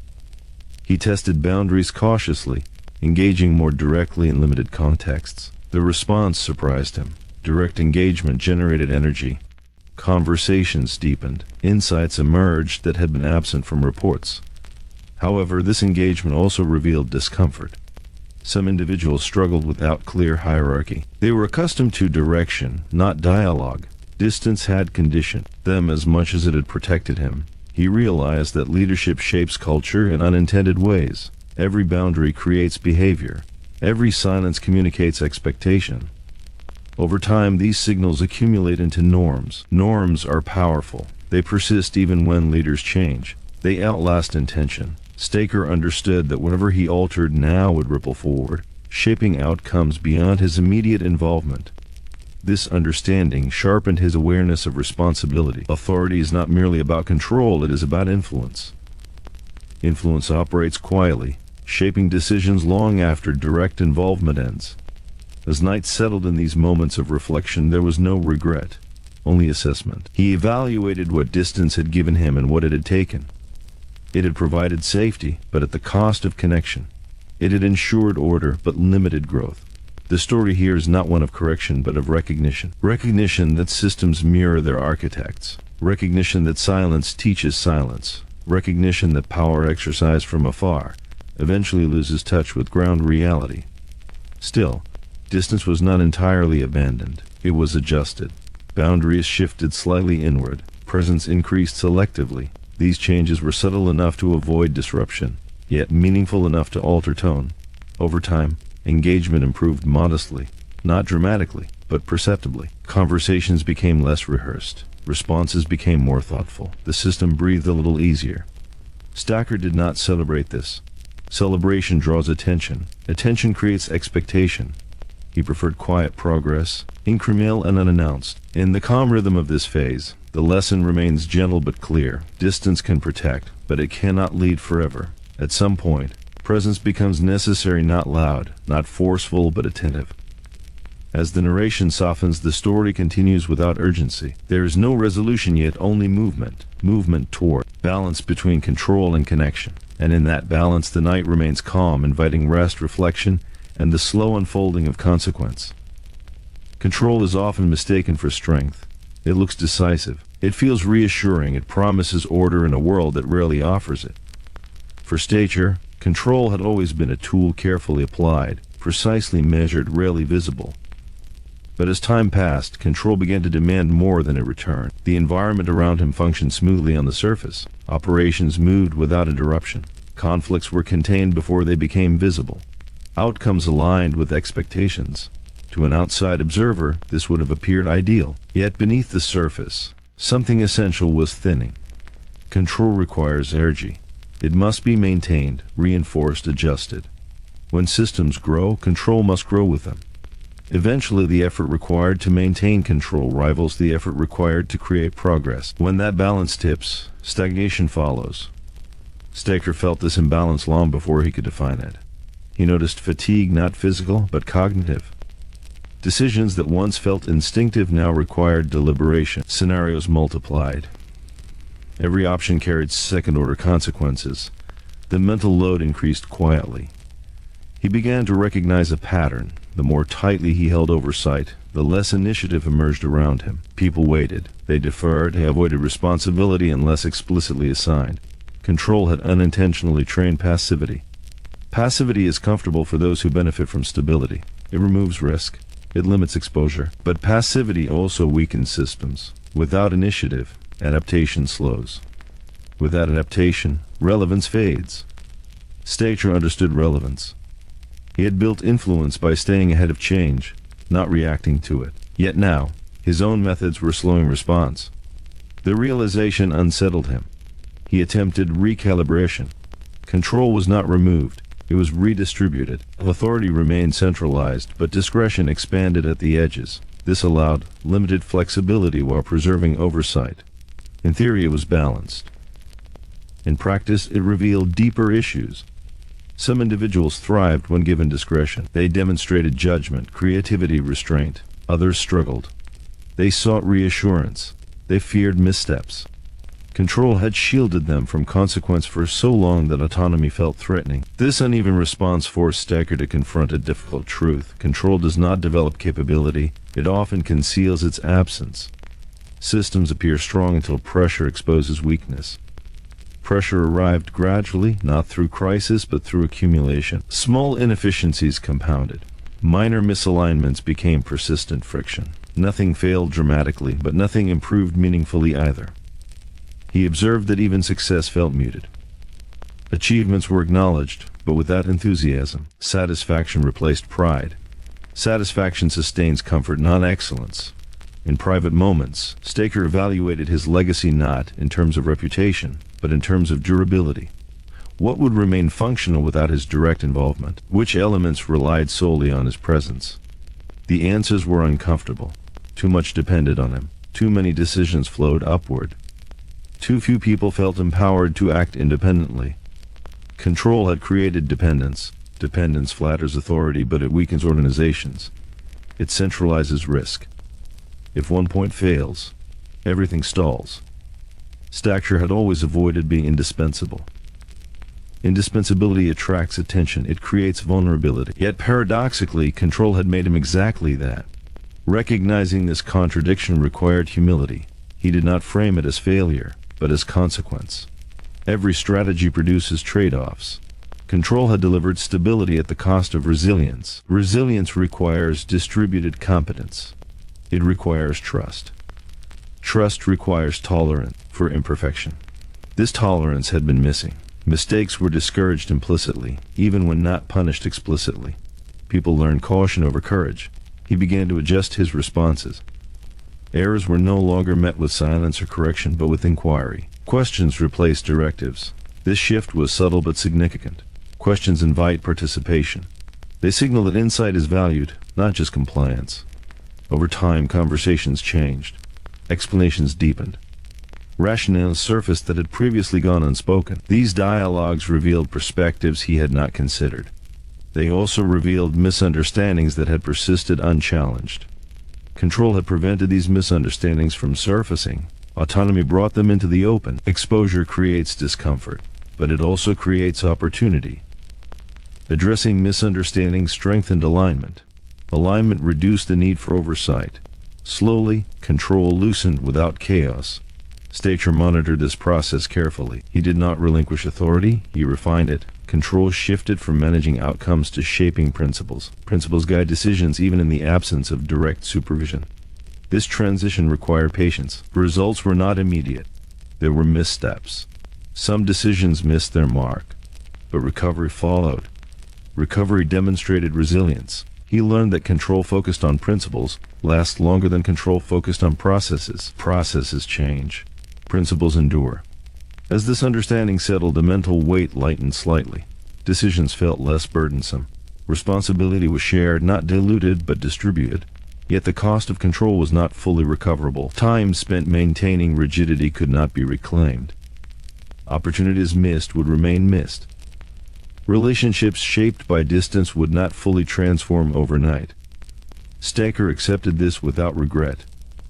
He tested boundaries cautiously, engaging more directly in limited contexts. The response surprised him. Direct engagement generated energy. Conversations deepened. Insights emerged that had been absent from reports. However, this engagement also revealed discomfort. Some individuals struggled without clear hierarchy. They were accustomed to direction, not dialogue. Distance had conditioned them as much as it had protected him. He realized that leadership shapes culture in unintended ways. Every boundary creates behavior. Every silence communicates expectation. Over time, these signals accumulate into norms. Norms are powerful. They persist even when leaders change. They outlast intention. Stacher understood that whatever he altered now would ripple forward, shaping outcomes beyond his immediate involvement. This understanding sharpened his awareness of responsibility. Authority is not merely about control, it is about influence. Influence operates quietly, shaping decisions long after direct involvement ends. As night settled in these moments of reflection, there was no regret, only assessment. He evaluated what distance had given him and what it had taken. It had provided safety, but at the cost of connection. It had ensured order, but limited growth. The story here is not one of correction, but of recognition. Recognition that systems mirror their architects. Recognition that silence teaches silence. Recognition that power exercised from afar eventually loses touch with ground reality. Still, distance was not entirely abandoned. It was adjusted. Boundaries shifted slightly inward. Presence increased selectively. These changes were subtle enough to avoid disruption, yet meaningful enough to alter tone. Over time, engagement improved modestly, not dramatically, but perceptibly. Conversations became less rehearsed. Responses became more thoughtful. The system breathed a little easier. Stacher did not celebrate this. Celebration draws attention. Attention creates expectation. He preferred quiet progress, incremental and unannounced. In the calm rhythm of this phase, the lesson remains gentle but clear. Distance can protect, but it cannot lead forever. At some point, presence becomes necessary, not loud, not forceful, but attentive. As the narration softens, the story continues without urgency. There is no resolution yet, only movement. Movement toward balance between control and connection. And in that balance, the night remains calm, inviting rest, reflection, and the slow unfolding of consequence. Control is often mistaken for strength. It looks decisive. It feels reassuring. It promises order in a world that rarely offers it. For Stacher, control had always been a tool carefully applied, precisely measured, rarely visible. But as time passed, control began to demand more than it returned. The environment around him functioned smoothly on the surface. Operations moved without interruption. Conflicts were contained before they became visible. Outcomes aligned with expectations. To an outside observer, this would have appeared ideal. Yet beneath the surface, something essential was thinning. Control requires energy. It must be maintained, reinforced, adjusted. When systems grow, control must grow with them. Eventually, the effort required to maintain control rivals the effort required to create progress. When that balance tips, stagnation follows. Stacher felt this imbalance long before he could define it. He noticed fatigue, not physical, but cognitive. Decisions that once felt instinctive now required deliberation. Scenarios multiplied. Every option carried second-order consequences. The mental load increased quietly. He began to recognize a pattern. The more tightly he held oversight, the less initiative emerged around him. People waited. They deferred. They avoided responsibility unless explicitly assigned. Control had unintentionally trained passivity. Passivity is comfortable for those who benefit from stability. It removes risk. It limits exposure. But passivity also weakens systems. Without initiative, adaptation slows. Without adaptation, relevance fades. Stacher understood relevance. He had built influence by staying ahead of change, not reacting to it. Yet now, his own methods were slowing response. The realization unsettled him. He attempted recalibration. Control was not removed. It was redistributed. Authority remained centralized, but discretion expanded at the edges. This allowed limited flexibility while preserving oversight. In theory, it was balanced. In practice, it revealed deeper issues. Some individuals thrived when given discretion. They demonstrated judgment, creativity, restraint. Others struggled. They sought reassurance. They feared missteps. Control had shielded them from consequence for so long that autonomy felt threatening. This uneven response forced Stacher to confront a difficult truth. Control does not develop capability. It often conceals its absence. Systems appear strong until pressure exposes weakness. Pressure arrived gradually, not through crisis, but through accumulation. Small inefficiencies compounded. Minor misalignments became persistent friction. Nothing failed dramatically, but nothing improved meaningfully either. He observed that even success felt muted. Achievements were acknowledged, but without enthusiasm. Satisfaction replaced pride. Satisfaction sustains comfort, not excellence. In private moments, Stacher evaluated his legacy not in terms of reputation, but in terms of durability. What would remain functional without his direct involvement? Which elements relied solely on his presence? The answers were uncomfortable. Too much depended on him. Too many decisions flowed upward. Too few people felt empowered to act independently. Control had created dependence. Dependence flatters authority, but it weakens organizations. It centralizes risk. If one point fails, everything stalls. Stacher had always avoided being indispensable. Indispensability attracts attention. It creates vulnerability. Yet paradoxically, control had made him exactly that. Recognizing this contradiction required humility. He did not frame it as failure, but as consequence. Every strategy produces trade-offs. Control had delivered stability at the cost of resilience. Resilience requires distributed competence. It requires trust. Trust requires tolerance for imperfection. This tolerance had been missing. Mistakes were discouraged implicitly, even when not punished explicitly. People learned caution over courage. He began to adjust his responses. Errors were no longer met with silence or correction, but with inquiry. Questions replaced directives. This shift was subtle but significant. Questions invite participation. They signal that insight is valued, not just compliance. Over time, conversations changed. Explanations deepened. Rationales surfaced that had previously gone unspoken. These dialogues revealed perspectives he had not considered. They also revealed misunderstandings that had persisted unchallenged. Control had prevented these misunderstandings from surfacing. Autonomy brought them into the open. Exposure creates discomfort, but it also creates opportunity. Addressing misunderstandings strengthened alignment. Alignment reduced the need for oversight. Slowly, control loosened without chaos. Stacher monitored this process carefully. He did not relinquish authority, he refined it. Control shifted from managing outcomes to shaping principles. Principles guide decisions even in the absence of direct supervision. This transition required patience. Results were not immediate. There were missteps. Some decisions missed their mark, but recovery followed. Recovery demonstrated resilience. He learned that control focused on principles lasts longer than control focused on processes. Processes change. Principles endure. As this understanding settled, the mental weight lightened slightly. Decisions felt less burdensome. Responsibility was shared, not diluted, but distributed. Yet the cost of control was not fully recoverable. Time spent maintaining rigidity could not be reclaimed. Opportunities missed would remain missed. Relationships shaped by distance would not fully transform overnight. Stacher accepted this without regret.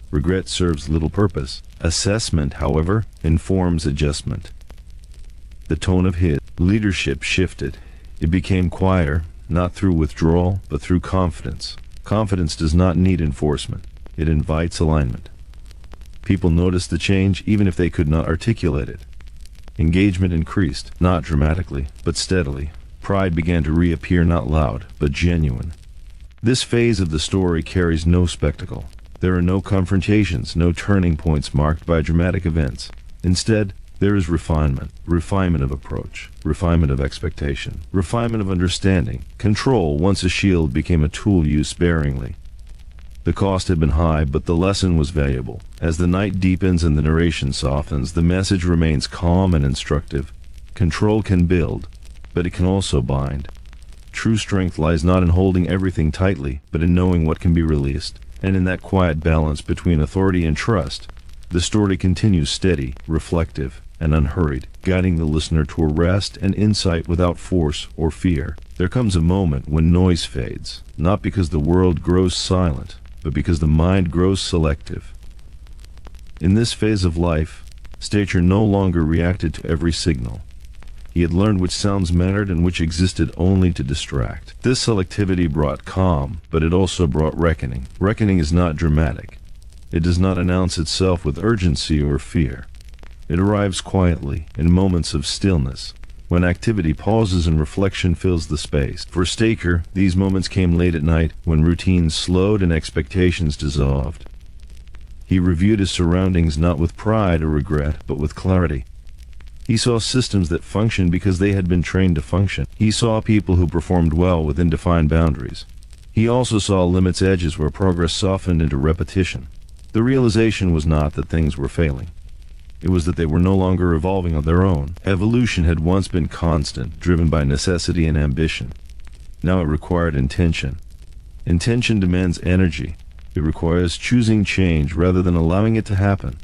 Regret serves little purpose. Assessment, however, informs adjustment. The tone of his leadership shifted. It became quieter, not through withdrawal, but through confidence. Confidence does not need enforcement. It invites alignment. People noticed the change even if they could not articulate it. Engagement increased, not dramatically, but steadily. Pride began to reappear, not loud, but genuine. This phase of the story carries no spectacle. There are no confrontations, no turning points marked by dramatic events. Instead, there is refinement of approach, refinement of expectation, refinement of understanding. Control, once a shield, became a tool used sparingly. The cost had been high, but the lesson was valuable. As the night deepens and the narration softens, the message remains calm and instructive. Control can build, but it can also bind. True strength lies not in holding everything tightly, but in knowing what can be released. And in that quiet balance between authority and trust, the story continues steady, reflective, and unhurried, guiding the listener toward rest and insight without force or fear. There comes a moment when noise fades, not because the world grows silent, but because the mind grows selective. In this phase of life, Stacher no longer reacted to every signal. He had learned which sounds mattered and which existed only to distract. This selectivity brought calm, but it also brought reckoning. Reckoning is not dramatic. It does not announce itself with urgency or fear. It arrives quietly, in moments of stillness, when activity pauses and reflection fills the space. For Stacher, these moments came late at night, when routines slowed and expectations dissolved. He reviewed his surroundings not with pride or regret, but with clarity. He saw systems that functioned because they had been trained to function. He saw people who performed well within defined boundaries. He also saw limits, edges where progress softened into repetition. The realization was not that things were failing. It was that they were no longer evolving on their own. Evolution had once been constant, driven by necessity and ambition. Now it required intention. Intention demands energy. It requires choosing change rather than allowing it to happen.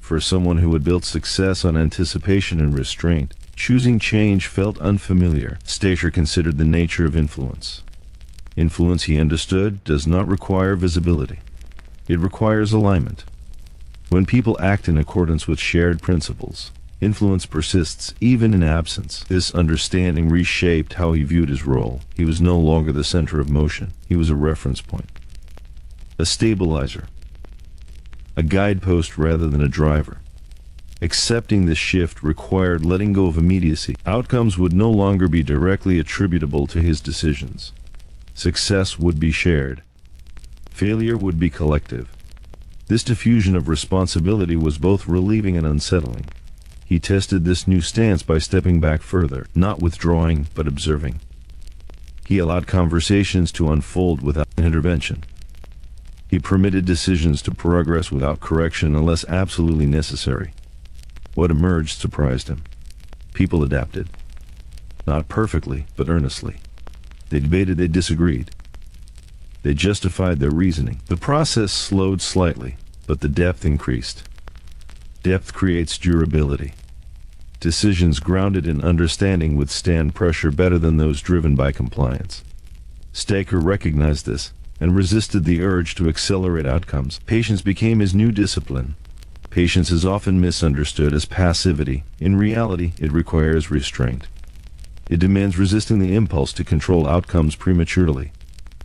For someone who had built success on anticipation and restraint, choosing change felt unfamiliar. Stacher considered the nature of influence. Influence, he understood, does not require visibility. It requires alignment. When people act in accordance with shared principles, influence persists even in absence. This understanding reshaped how he viewed his role. He was no longer the center of motion. He was a reference point, a stabilizer, a guidepost rather than a driver. Accepting this shift required letting go of immediacy. Outcomes would no longer be directly attributable to his decisions. Success would be shared. Failure would be collective. This diffusion of responsibility was both relieving and unsettling. He tested this new stance by stepping back further, not withdrawing, but observing. He allowed conversations to unfold without intervention. He permitted decisions to progress without correction unless absolutely necessary. What emerged surprised him. People adapted. Not perfectly, but earnestly. They debated, they disagreed. They justified their reasoning. The process slowed slightly, but the depth increased. Depth creates durability. Decisions grounded in understanding withstand pressure better than those driven by compliance. Stacher recognized this and resisted the urge to accelerate outcomes. Patience became his new discipline. Patience is often misunderstood as passivity. In reality, it requires restraint. It demands resisting the impulse to control outcomes prematurely.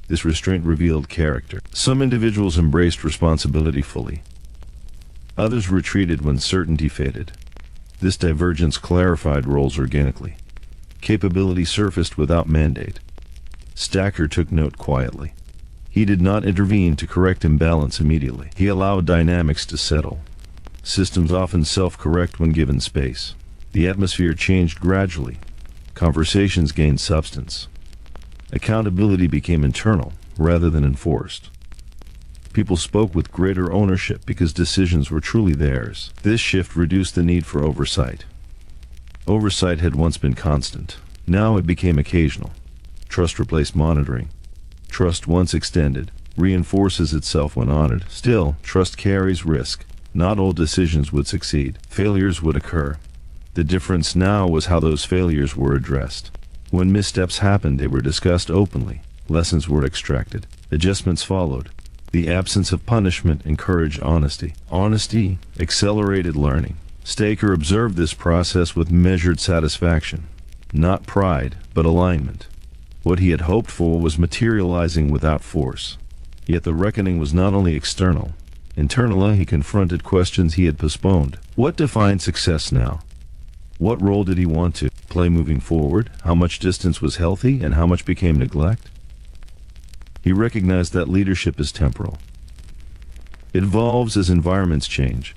This restraint revealed character. Some individuals embraced responsibility fully. Others retreated when certainty faded. This divergence clarified roles organically. Capability surfaced without mandate. Stacher took note quietly. He did not intervene to correct imbalance immediately. He allowed dynamics to settle. Systems often self-correct when given space. The atmosphere changed gradually. Conversations gained substance. Accountability became internal rather than enforced. People spoke with greater ownership because decisions were truly theirs. This shift reduced the need for oversight. Oversight had once been constant. Now it became occasional. Trust replaced monitoring. Trust, once extended, reinforces itself when honored. Still, trust carries risk. Not all decisions would succeed. Failures would occur. The difference now was how those failures were addressed. When missteps happened, they were discussed openly. Lessons were extracted. Adjustments followed. The absence of punishment encouraged honesty. Honesty accelerated learning. Stacher observed this process with measured satisfaction. Not pride, but alignment. What he had hoped for was materializing without force. Yet the reckoning was not only external. Internally, he confronted questions he had postponed. What defined success now? What role did he want to play moving forward? How much distance was healthy and how much became neglect? He recognized that leadership is temporal. It evolves as environments change.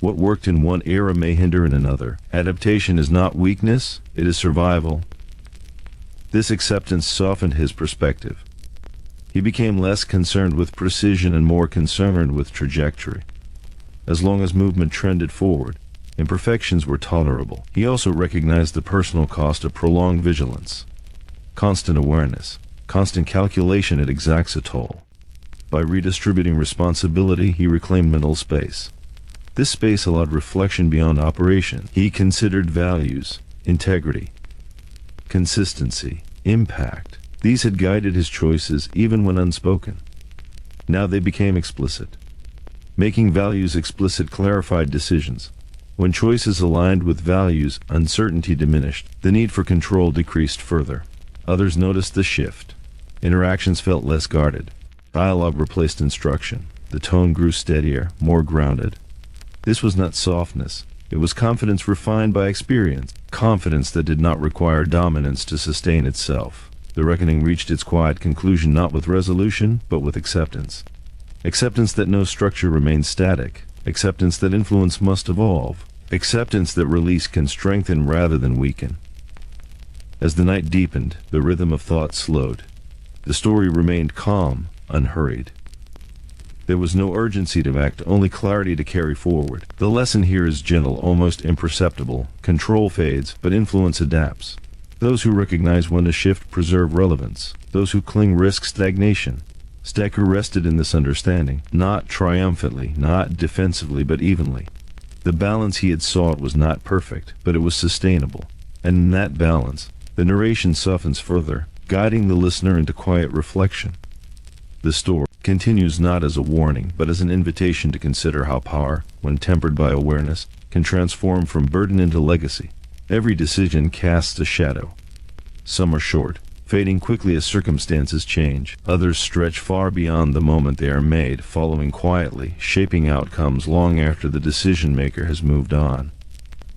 What worked in one era may hinder in another. Adaptation is not weakness, it is survival. This acceptance softened his perspective. He became less concerned with precision and more concerned with trajectory. As long as movement trended forward, imperfections were tolerable. He also recognized the personal cost of prolonged vigilance. Constant awareness, constant calculation, it exacts a toll. By redistributing responsibility, he reclaimed mental space. This space allowed reflection beyond operation. He considered values, integrity, consistency, impact. These had guided his choices even when unspoken. Now they became explicit. Making values explicit clarified decisions. When choices aligned with values, uncertainty diminished. The need for control decreased further. Others noticed the shift. Interactions felt less guarded. Dialogue replaced instruction. The tone grew steadier, more grounded. This was not softness. It was confidence refined by experience. Confidence that did not require dominance to sustain itself. The reckoning reached its quiet conclusion not with resolution, but with acceptance. Acceptance that no structure remains static. Acceptance that influence must evolve. Acceptance that release can strengthen rather than weaken. As the night deepened, the rhythm of thought slowed. The story remained calm, unhurried. There was no urgency to act, only clarity to carry forward. The lesson here is gentle, almost imperceptible. Control fades, but influence adapts. Those who recognize when to shift preserve relevance. Those who cling risk stagnation. Stacher rested in this understanding, not triumphantly, not defensively, but evenly. The balance he had sought was not perfect, but it was sustainable. And in that balance, the narration softens further, guiding the listener into quiet reflection. The story continues not as a warning, but as an invitation to consider how power, when tempered by awareness, can transform from burden into legacy. Every decision casts a shadow. Some are short, fading quickly as circumstances change. Others stretch far beyond the moment they are made, following quietly, shaping outcomes long after the decision-maker has moved on.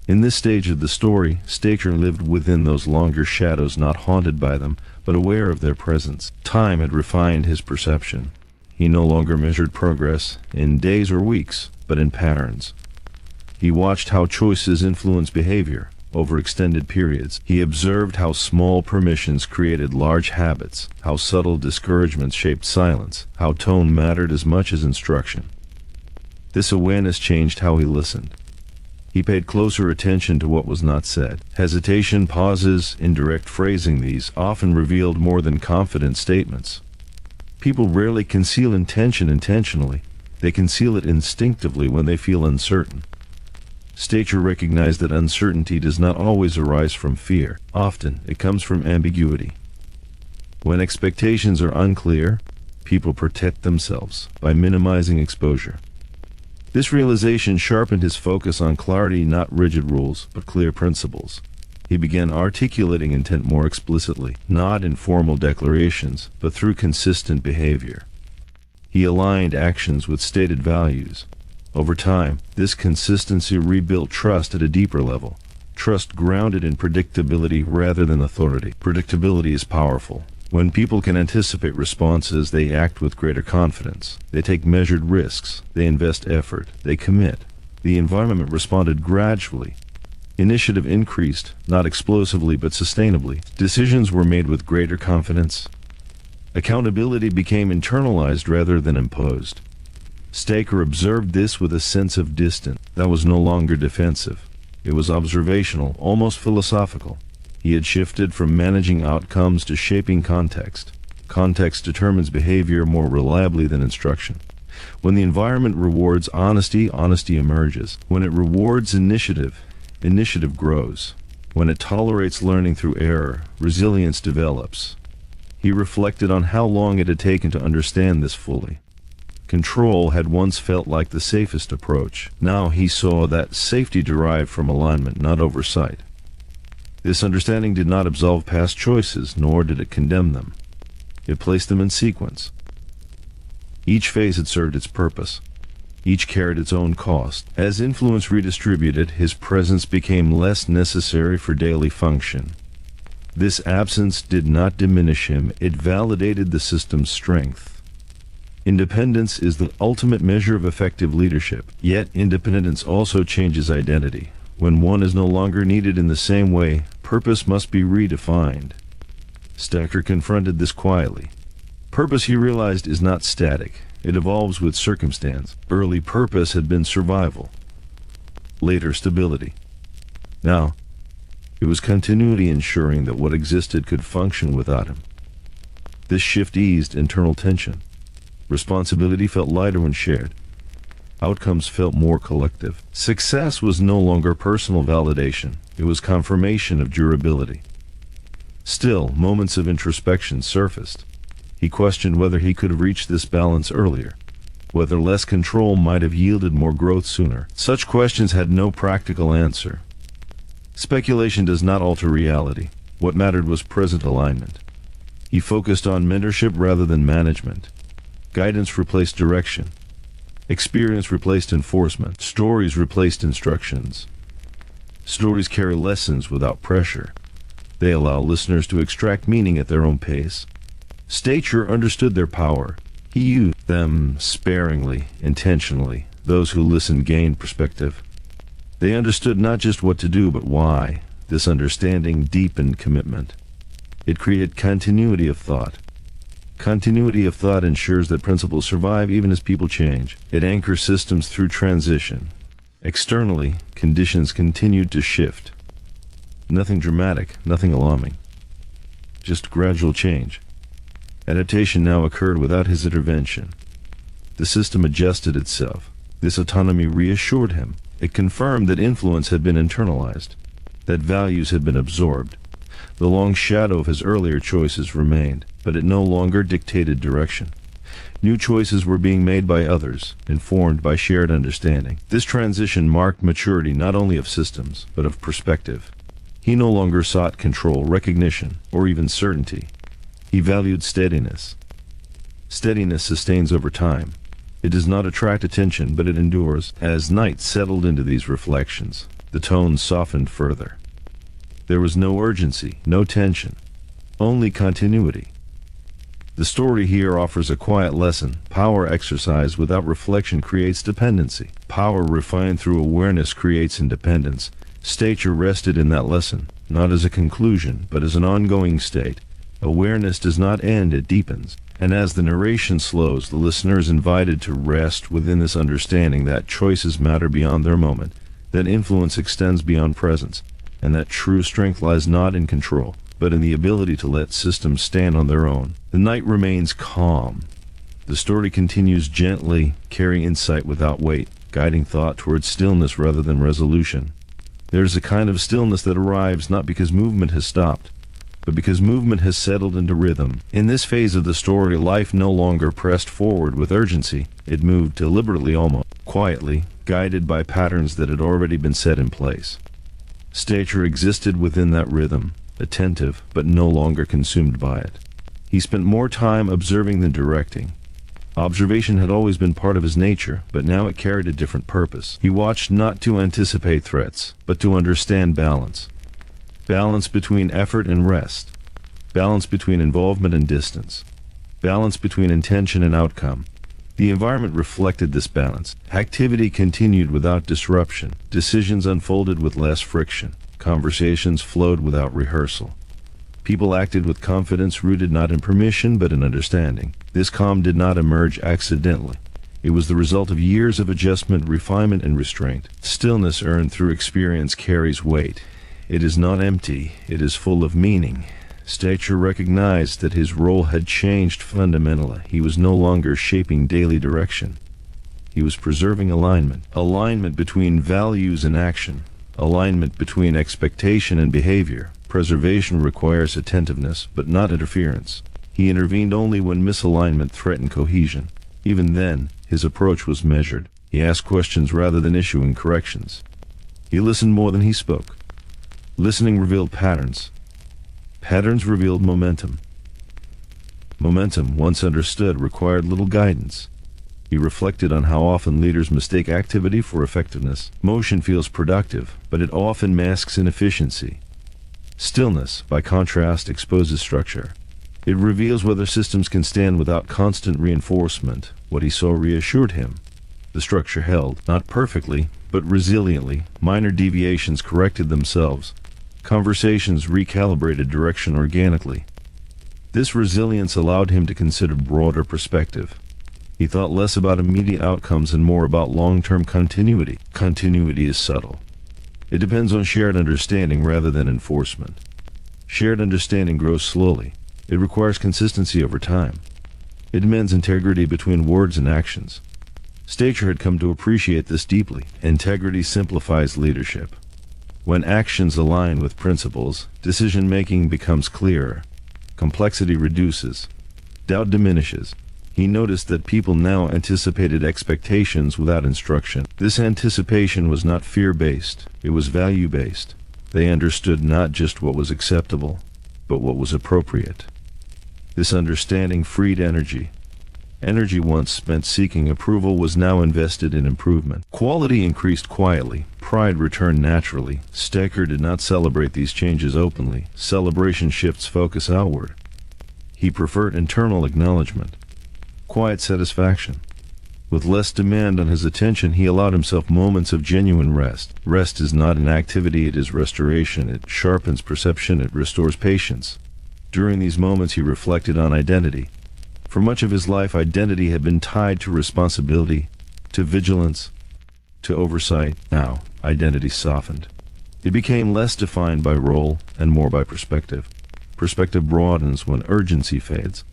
In this stage of the story, Stacher lived within those longer shadows, not haunted by them, but aware of their presence. Time had refined his perception. He no longer measured progress in days or weeks, but in patterns. He watched how choices influence behavior over extended periods. He observed how small permissions created large habits, how subtle discouragements shaped silence, how tone mattered as much as instruction. This awareness changed how he listened. He paid closer attention to what was not said. Hesitation, pauses, indirect phrasing, these often revealed more than confident statements. People rarely conceal intention intentionally. They conceal it instinctively when they feel uncertain. Stacher recognized that uncertainty does not always arise from fear. Often, it comes from ambiguity. When expectations are unclear, people protect themselves by minimizing exposure. This realization sharpened his focus on clarity, not rigid rules, but clear principles. He began articulating intent more explicitly, not in formal declarations, but through consistent behavior. He aligned actions with stated values. Over time, this consistency rebuilt trust at a deeper level. Trust grounded in predictability rather than authority. Predictability is powerful. When people can anticipate responses, they act with greater confidence. They take measured risks. They invest effort. They commit. The environment responded gradually. Initiative increased, not explosively but sustainably. Decisions were made with greater confidence. Accountability became internalized rather than imposed. Stacher observed this with a sense of distance that was no longer defensive. It was observational, almost philosophical. He had shifted from managing outcomes to shaping context. Context determines behavior more reliably than instruction. When the environment rewards honesty, honesty emerges. When it rewards initiative, initiative grows. When it tolerates learning through error, resilience develops. He reflected on how long it had taken to understand this fully. Control had once felt like the safest approach. Now he saw that safety derived from alignment, not oversight. This understanding did not absolve past choices, nor did it condemn them. It placed them in sequence. Each phase had served its purpose. Each carried its own cost. As influence redistributed, his presence became less necessary for daily function. This absence did not diminish him, it validated the system's strength. Independence is the ultimate measure of effective leadership, yet independence also changes identity. When one is no longer needed in the same way, purpose must be redefined. Stacher confronted this quietly. Purpose, he realized, is not static. It evolves with circumstance. Early purpose had been survival. Later, stability. Now, it was continuity, ensuring that what existed could function without him. This shift eased internal tension. Responsibility felt lighter when shared. Outcomes felt more collective. Success was no longer personal validation. It was confirmation of durability. Still, moments of introspection surfaced. He questioned whether he could have reached this balance earlier, whether less control might have yielded more growth sooner. Such questions had no practical answer. Speculation does not alter reality. What mattered was present alignment. He focused on mentorship rather than management. Guidance replaced direction. Experience replaced enforcement. Stories replaced instructions. Stories carry lessons without pressure. They allow listeners to extract meaning at their own pace. Stacher understood their power. He used them sparingly, intentionally. Those who listened gained perspective. They understood not just what to do, but why. This understanding deepened commitment. It created continuity of thought. Continuity of thought ensures that principles survive even as people change. It anchors systems through transition. Externally, conditions continued to shift. Nothing dramatic, nothing alarming. Just gradual change. Adaptation now occurred without his intervention. The system adjusted itself. This autonomy reassured him. It confirmed that influence had been internalized, that values had been absorbed. The long shadow of his earlier choices remained, but it no longer dictated direction. New choices were being made by others, informed by shared understanding. This transition marked maturity not only of systems, but of perspective. He no longer sought control, recognition, or even certainty. He valued steadiness. Steadiness sustains over time. It does not attract attention, but it endures. As night settled into these reflections, the tone softened further. There was no urgency, no tension, only continuity. The story here offers a quiet lesson. Power exercised without reflection creates dependency. Power refined through awareness creates independence. Stacher rested in that lesson, not as a conclusion, but as an ongoing state. Awareness does not end, it deepens. And as the narration slows, the listener is invited to rest within this understanding that choices matter beyond their moment, that influence extends beyond presence, and that true strength lies not in control, but in the ability to let systems stand on their own. The night remains calm. The story continues gently, carrying insight without weight, guiding thought towards stillness rather than resolution. There is a kind of stillness that arrives not because movement has stopped, but because movement has settled into rhythm. In this phase of the story, life no longer pressed forward with urgency. It moved deliberately, almost quietly, guided by patterns that had already been set in place. Stacher existed within that rhythm, attentive, but no longer consumed by it. He spent more time observing than directing. Observation had always been part of his nature, but now it carried a different purpose. He watched not to anticipate threats, but to understand balance. Balance between effort and rest. Balance between involvement and distance. Balance between intention and outcome. The environment reflected this balance. Activity continued without disruption. Decisions unfolded with less friction. Conversations flowed without rehearsal. People acted with confidence rooted not in permission but in understanding. This calm did not emerge accidentally. It was the result of years of adjustment, refinement, and restraint. Stillness earned through experience carries weight. It is not empty, it is full of meaning. Stacher recognized that his role had changed fundamentally. He was no longer shaping daily direction. He was preserving alignment. Alignment between values and action. Alignment between expectation and behavior. Preservation requires attentiveness, but not interference. He intervened only when misalignment threatened cohesion. Even then, his approach was measured. He asked questions rather than issuing corrections. He listened more than he spoke. Listening revealed patterns. Patterns revealed momentum. Momentum, once understood, required little guidance. He reflected on how often leaders mistake activity for effectiveness. Motion feels productive, but it often masks inefficiency. Stillness, by contrast, exposes structure. It reveals whether systems can stand without constant reinforcement. What he saw reassured him. The structure held, not perfectly, but resiliently. Minor deviations corrected themselves. Conversations recalibrated direction organically. This resilience allowed him to consider broader perspective. He thought less about immediate outcomes and more about long-term continuity. Continuity is subtle. It depends on shared understanding rather than enforcement. Shared understanding grows slowly. It requires consistency over time. It demands integrity between words and actions. Stacher had come to appreciate this deeply. Integrity simplifies leadership. When actions align with principles, decision-making becomes clearer. Complexity reduces. Doubt diminishes. He noticed that people now anticipated expectations without instruction. This anticipation was not fear-based, it was value-based. They understood not just what was acceptable, but what was appropriate. This understanding freed energy. Energy once spent seeking approval was now invested in improvement. Quality increased quietly. Pride returned naturally. Stacher did not celebrate these changes openly. Celebration shifts focus outward. He preferred internal acknowledgement. Quiet satisfaction. With less demand on his attention, he allowed himself moments of genuine rest. Rest is not an activity, it is restoration. It sharpens perception, it restores patience. During these moments, he reflected on identity. For much of his life, identity had been tied to responsibility, to vigilance, to oversight. Now, identity softened. It became less defined by role and more by perspective. Perspective broadens when urgency fades.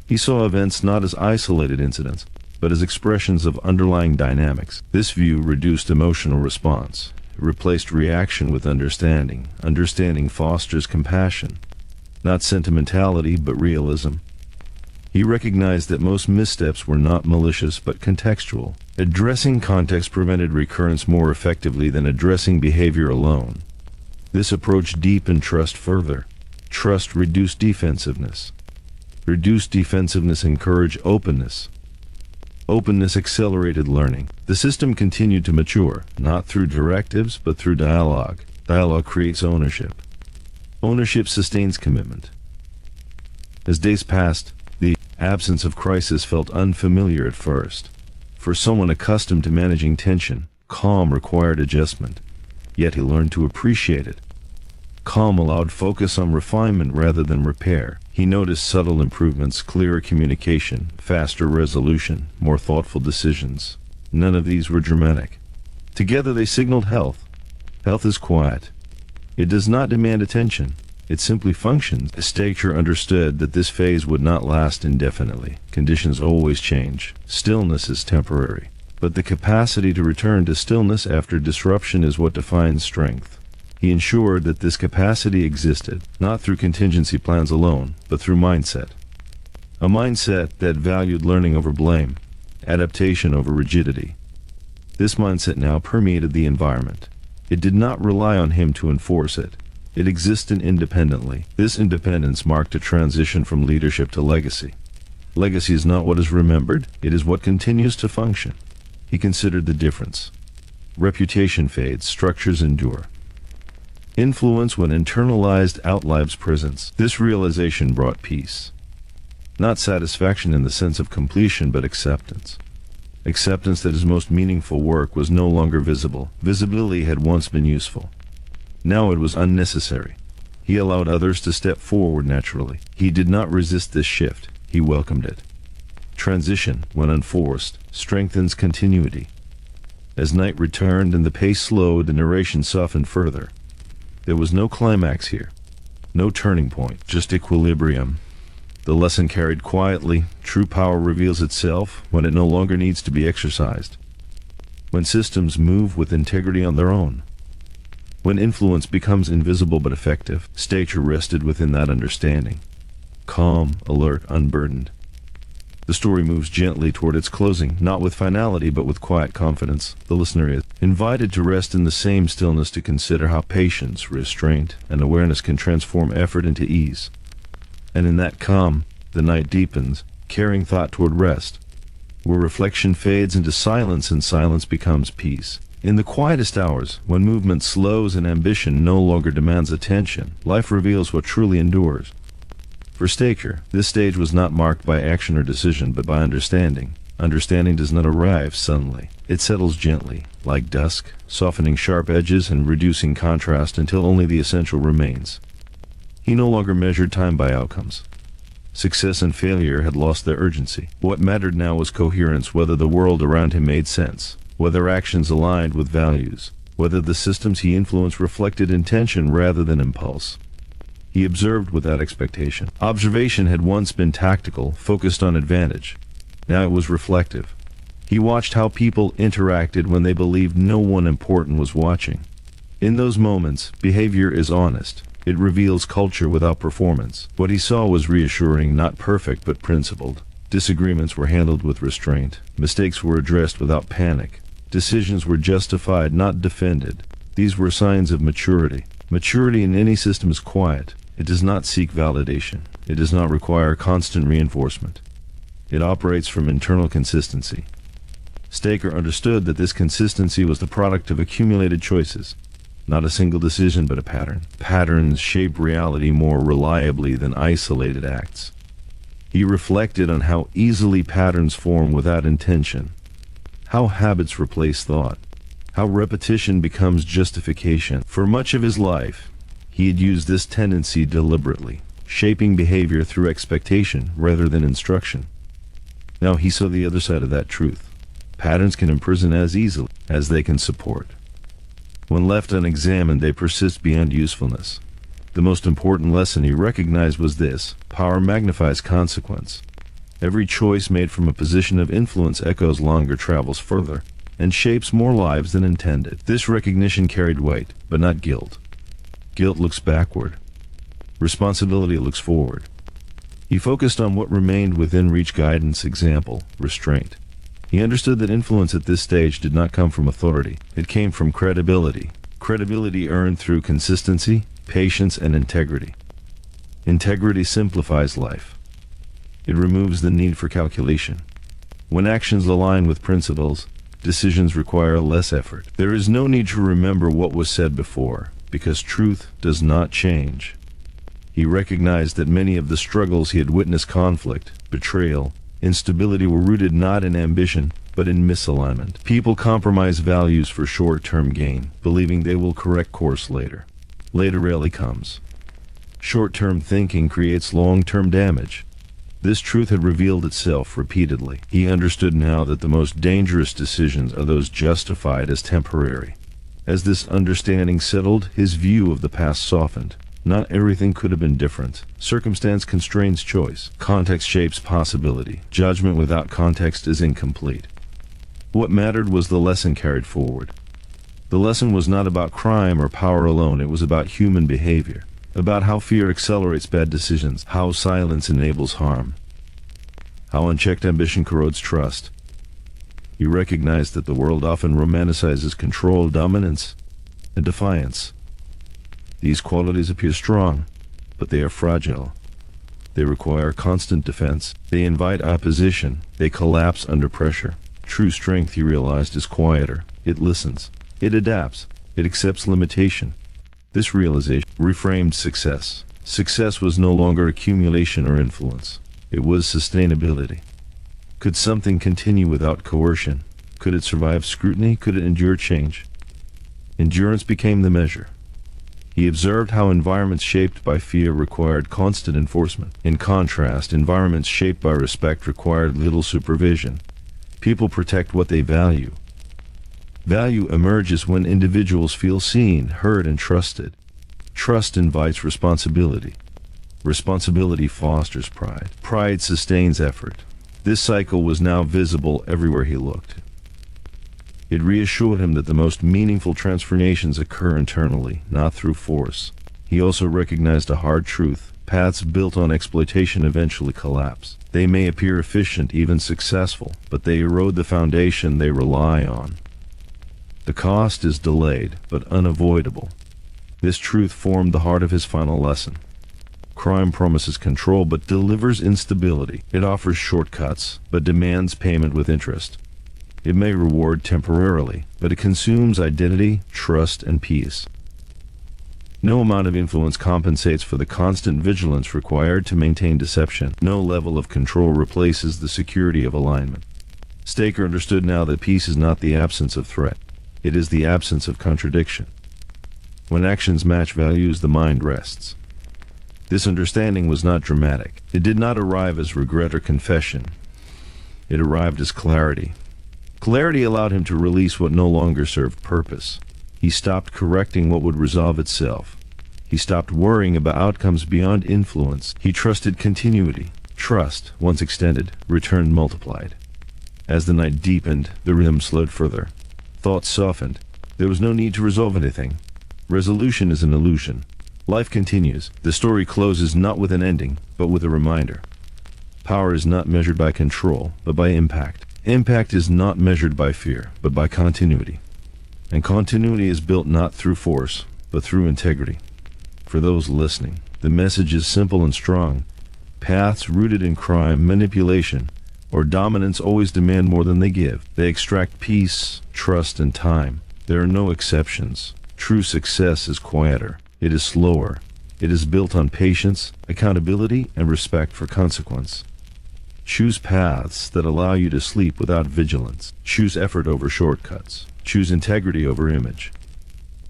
He saw events not as isolated incidents, but as expressions of underlying dynamics. This view reduced emotional response. It replaced reaction with understanding. Understanding fosters compassion. Not sentimentality, but realism. He recognized that most missteps were not malicious but contextual. Addressing context prevented recurrence more effectively than addressing behavior alone. This approach deepened trust further. Trust reduced defensiveness. Reduced defensiveness encouraged openness. Openness accelerated learning. The system continued to mature, not through directives, but through dialogue. Dialogue creates ownership. Ownership sustains commitment. As days passed, the absence of crisis felt unfamiliar at first. For someone accustomed to managing tension, calm required adjustment. Yet he learned to appreciate it. Calm allowed focus on refinement rather than repair. He noticed subtle improvements, clearer communication, faster resolution, more thoughtful decisions. None of these were dramatic. Together they signaled health. Health is quiet. It does not demand attention. It simply functions. Stacher understood that this phase would not last indefinitely. Conditions always change. Stillness is temporary. But the capacity to return to stillness after disruption is what defines strength. He ensured that this capacity existed, not through contingency plans alone, but through mindset. A mindset that valued learning over blame, adaptation over rigidity. This mindset now permeated the environment. It did not rely on him to enforce it. It existed independently. This independence marked a transition from leadership to legacy. Legacy is not what is remembered, it is what continues to function. He considered the difference. Reputation fades, structures endure. Influence, when internalized, outlives presence. This realization brought peace. Not satisfaction in the sense of completion, but acceptance. Acceptance that his most meaningful work was no longer visible. Visibility had once been useful. Now it was unnecessary. He allowed others to step forward naturally. He did not resist this shift. He welcomed it. Transition, when unforced, strengthens continuity. As night returned and the pace slowed, the narration softened further. There was no climax here. No turning point, just equilibrium. The lesson carried quietly. True power reveals itself when it no longer needs to be exercised. When systems move with integrity on their own. When influence becomes invisible but effective. Stacher rested within that understanding. calm, alert, unburdened. The story moves gently toward its closing, not with finality but with quiet confidence. The listener is invited to rest in the same stillness to consider how patience, restraint, and awareness can transform effort into ease. And in that calm, the night deepens, carrying thought toward rest, where reflection fades into silence and silence becomes peace. In the quietest hours, when movement slows and ambition no longer demands attention, life reveals what truly endures. For Stacher, this stage was not marked by action or decision, but by understanding. Understanding does not arrive suddenly. It settles gently, like dusk, softening sharp edges and reducing contrast until only the essential remains. He no longer measured time by outcomes. Success and failure had lost their urgency. What mattered now was coherence, whether the world around him made sense, whether actions aligned with values, whether the systems he influenced reflected intention rather than impulse. He observed without expectation. Observation had once been tactical, focused on advantage. Now it was reflective. He watched how people interacted when they believed no one important was watching. In those moments, behavior is honest. It reveals culture without performance. What he saw was reassuring, not perfect but principled. Disagreements were handled with restraint. Mistakes were addressed without panic. Decisions were justified, not defended. These were signs of maturity. Maturity in any system is quiet. It does not seek validation. It does not require constant reinforcement. It operates from internal consistency. Stacher understood that this consistency was the product of accumulated choices, not a single decision but a pattern. Patterns shape reality more reliably than isolated acts. He reflected on how easily patterns form without intention, how habits replace thought, how repetition becomes justification. For much of his life, he had used this tendency deliberately, shaping behavior through expectation rather than instruction. Now he saw the other side of that truth. Patterns can imprison as easily as they can support. When left unexamined, they persist beyond usefulness. The most important lesson he recognized was this: power magnifies consequence. Every choice made from a position of influence echoes longer, travels further, and shapes more lives than intended. This recognition carried weight, but not guilt. Guilt looks backward. Responsibility looks forward. He focused on what remained within reach: guidance, example, restraint. He understood that influence at this stage did not come from authority. It came from credibility. Credibility earned through consistency, patience, and integrity. Integrity simplifies life. It removes the need for calculation. When actions align with principles, decisions require less effort. There is no need to remember what was said before, because truth does not change. He recognized that many of the struggles he had witnessed, conflict, betrayal, instability, were rooted not in ambition, but in misalignment. People compromise values for short-term gain, believing they will correct course later. Later rarely comes. Short-term thinking creates long-term damage. This truth had revealed itself repeatedly. He understood now that the most dangerous decisions are those justified as temporary. As this understanding settled, his view of the past softened. Not everything could have been different. Circumstance constrains choice. Context shapes possibility. Judgment without context is incomplete. What mattered was the lesson carried forward. The lesson was not about crime or power alone. It was about human behavior, about how fear accelerates bad decisions, how silence enables harm, how unchecked ambition corrodes trust. He recognized that the world often romanticizes control, dominance, and defiance. These qualities appear strong, but they are fragile. They require constant defense. They invite opposition. They collapse under pressure. True strength, he realized, is quieter. It listens. It adapts. It accepts limitation. This realization reframed success. Success was no longer accumulation or influence. It was sustainability. Could something continue without coercion? Could it survive scrutiny? Could it endure change? Endurance became the measure. He observed how environments shaped by fear required constant enforcement. In contrast, environments shaped by respect required little supervision. People protect what they value. Value emerges when individuals feel seen, heard, and trusted. Trust invites responsibility. Responsibility fosters pride. Pride sustains effort. This cycle was now visible everywhere he looked. It reassured him that the most meaningful transformations occur internally, not through force. He also recognized a hard truth: Paths built on exploitation eventually collapse. They may appear efficient, even successful, but they erode the foundation they rely on. The cost is delayed, but unavoidable. This truth formed the heart of his final lesson. Crime promises control, but delivers instability. It offers shortcuts, but demands payment with interest. It may reward temporarily, but it consumes identity, trust, and peace. No amount of influence compensates for the constant vigilance required to maintain deception. No level of control replaces the security of alignment. Stacher understood now that peace is not the absence of threat. It is the absence of contradiction. When actions match values, the mind rests. This understanding was not dramatic. It did not arrive as regret or confession. It arrived as clarity. Clarity allowed him to release what no longer served purpose. He stopped correcting what would resolve itself. He stopped worrying about outcomes beyond influence. He trusted continuity. Trust, once extended, returned multiplied. As the night deepened, the rhythm slowed further. Thoughts softened. There was no need to resolve anything. Resolution is an illusion. Life continues. The story closes not with an ending, but with a reminder. Power is not measured by control, but by impact. Impact is not measured by fear, but by continuity. And continuity is built not through force, but through integrity. For those listening, the message is simple and strong. Paths rooted in crime, manipulation, or dominance always demand more than they give. They extract peace, trust, and time. There are no exceptions. True success is quieter. It is slower. It is built on patience, accountability, and respect for consequence. Choose paths that allow you to sleep without vigilance. Choose effort over shortcuts. Choose integrity over image.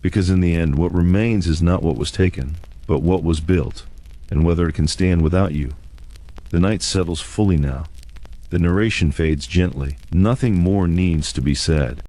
Because in the end, what remains is not what was taken, but what was built, and whether it can stand without you. The night settles fully now. The narration fades gently. Nothing more needs to be said.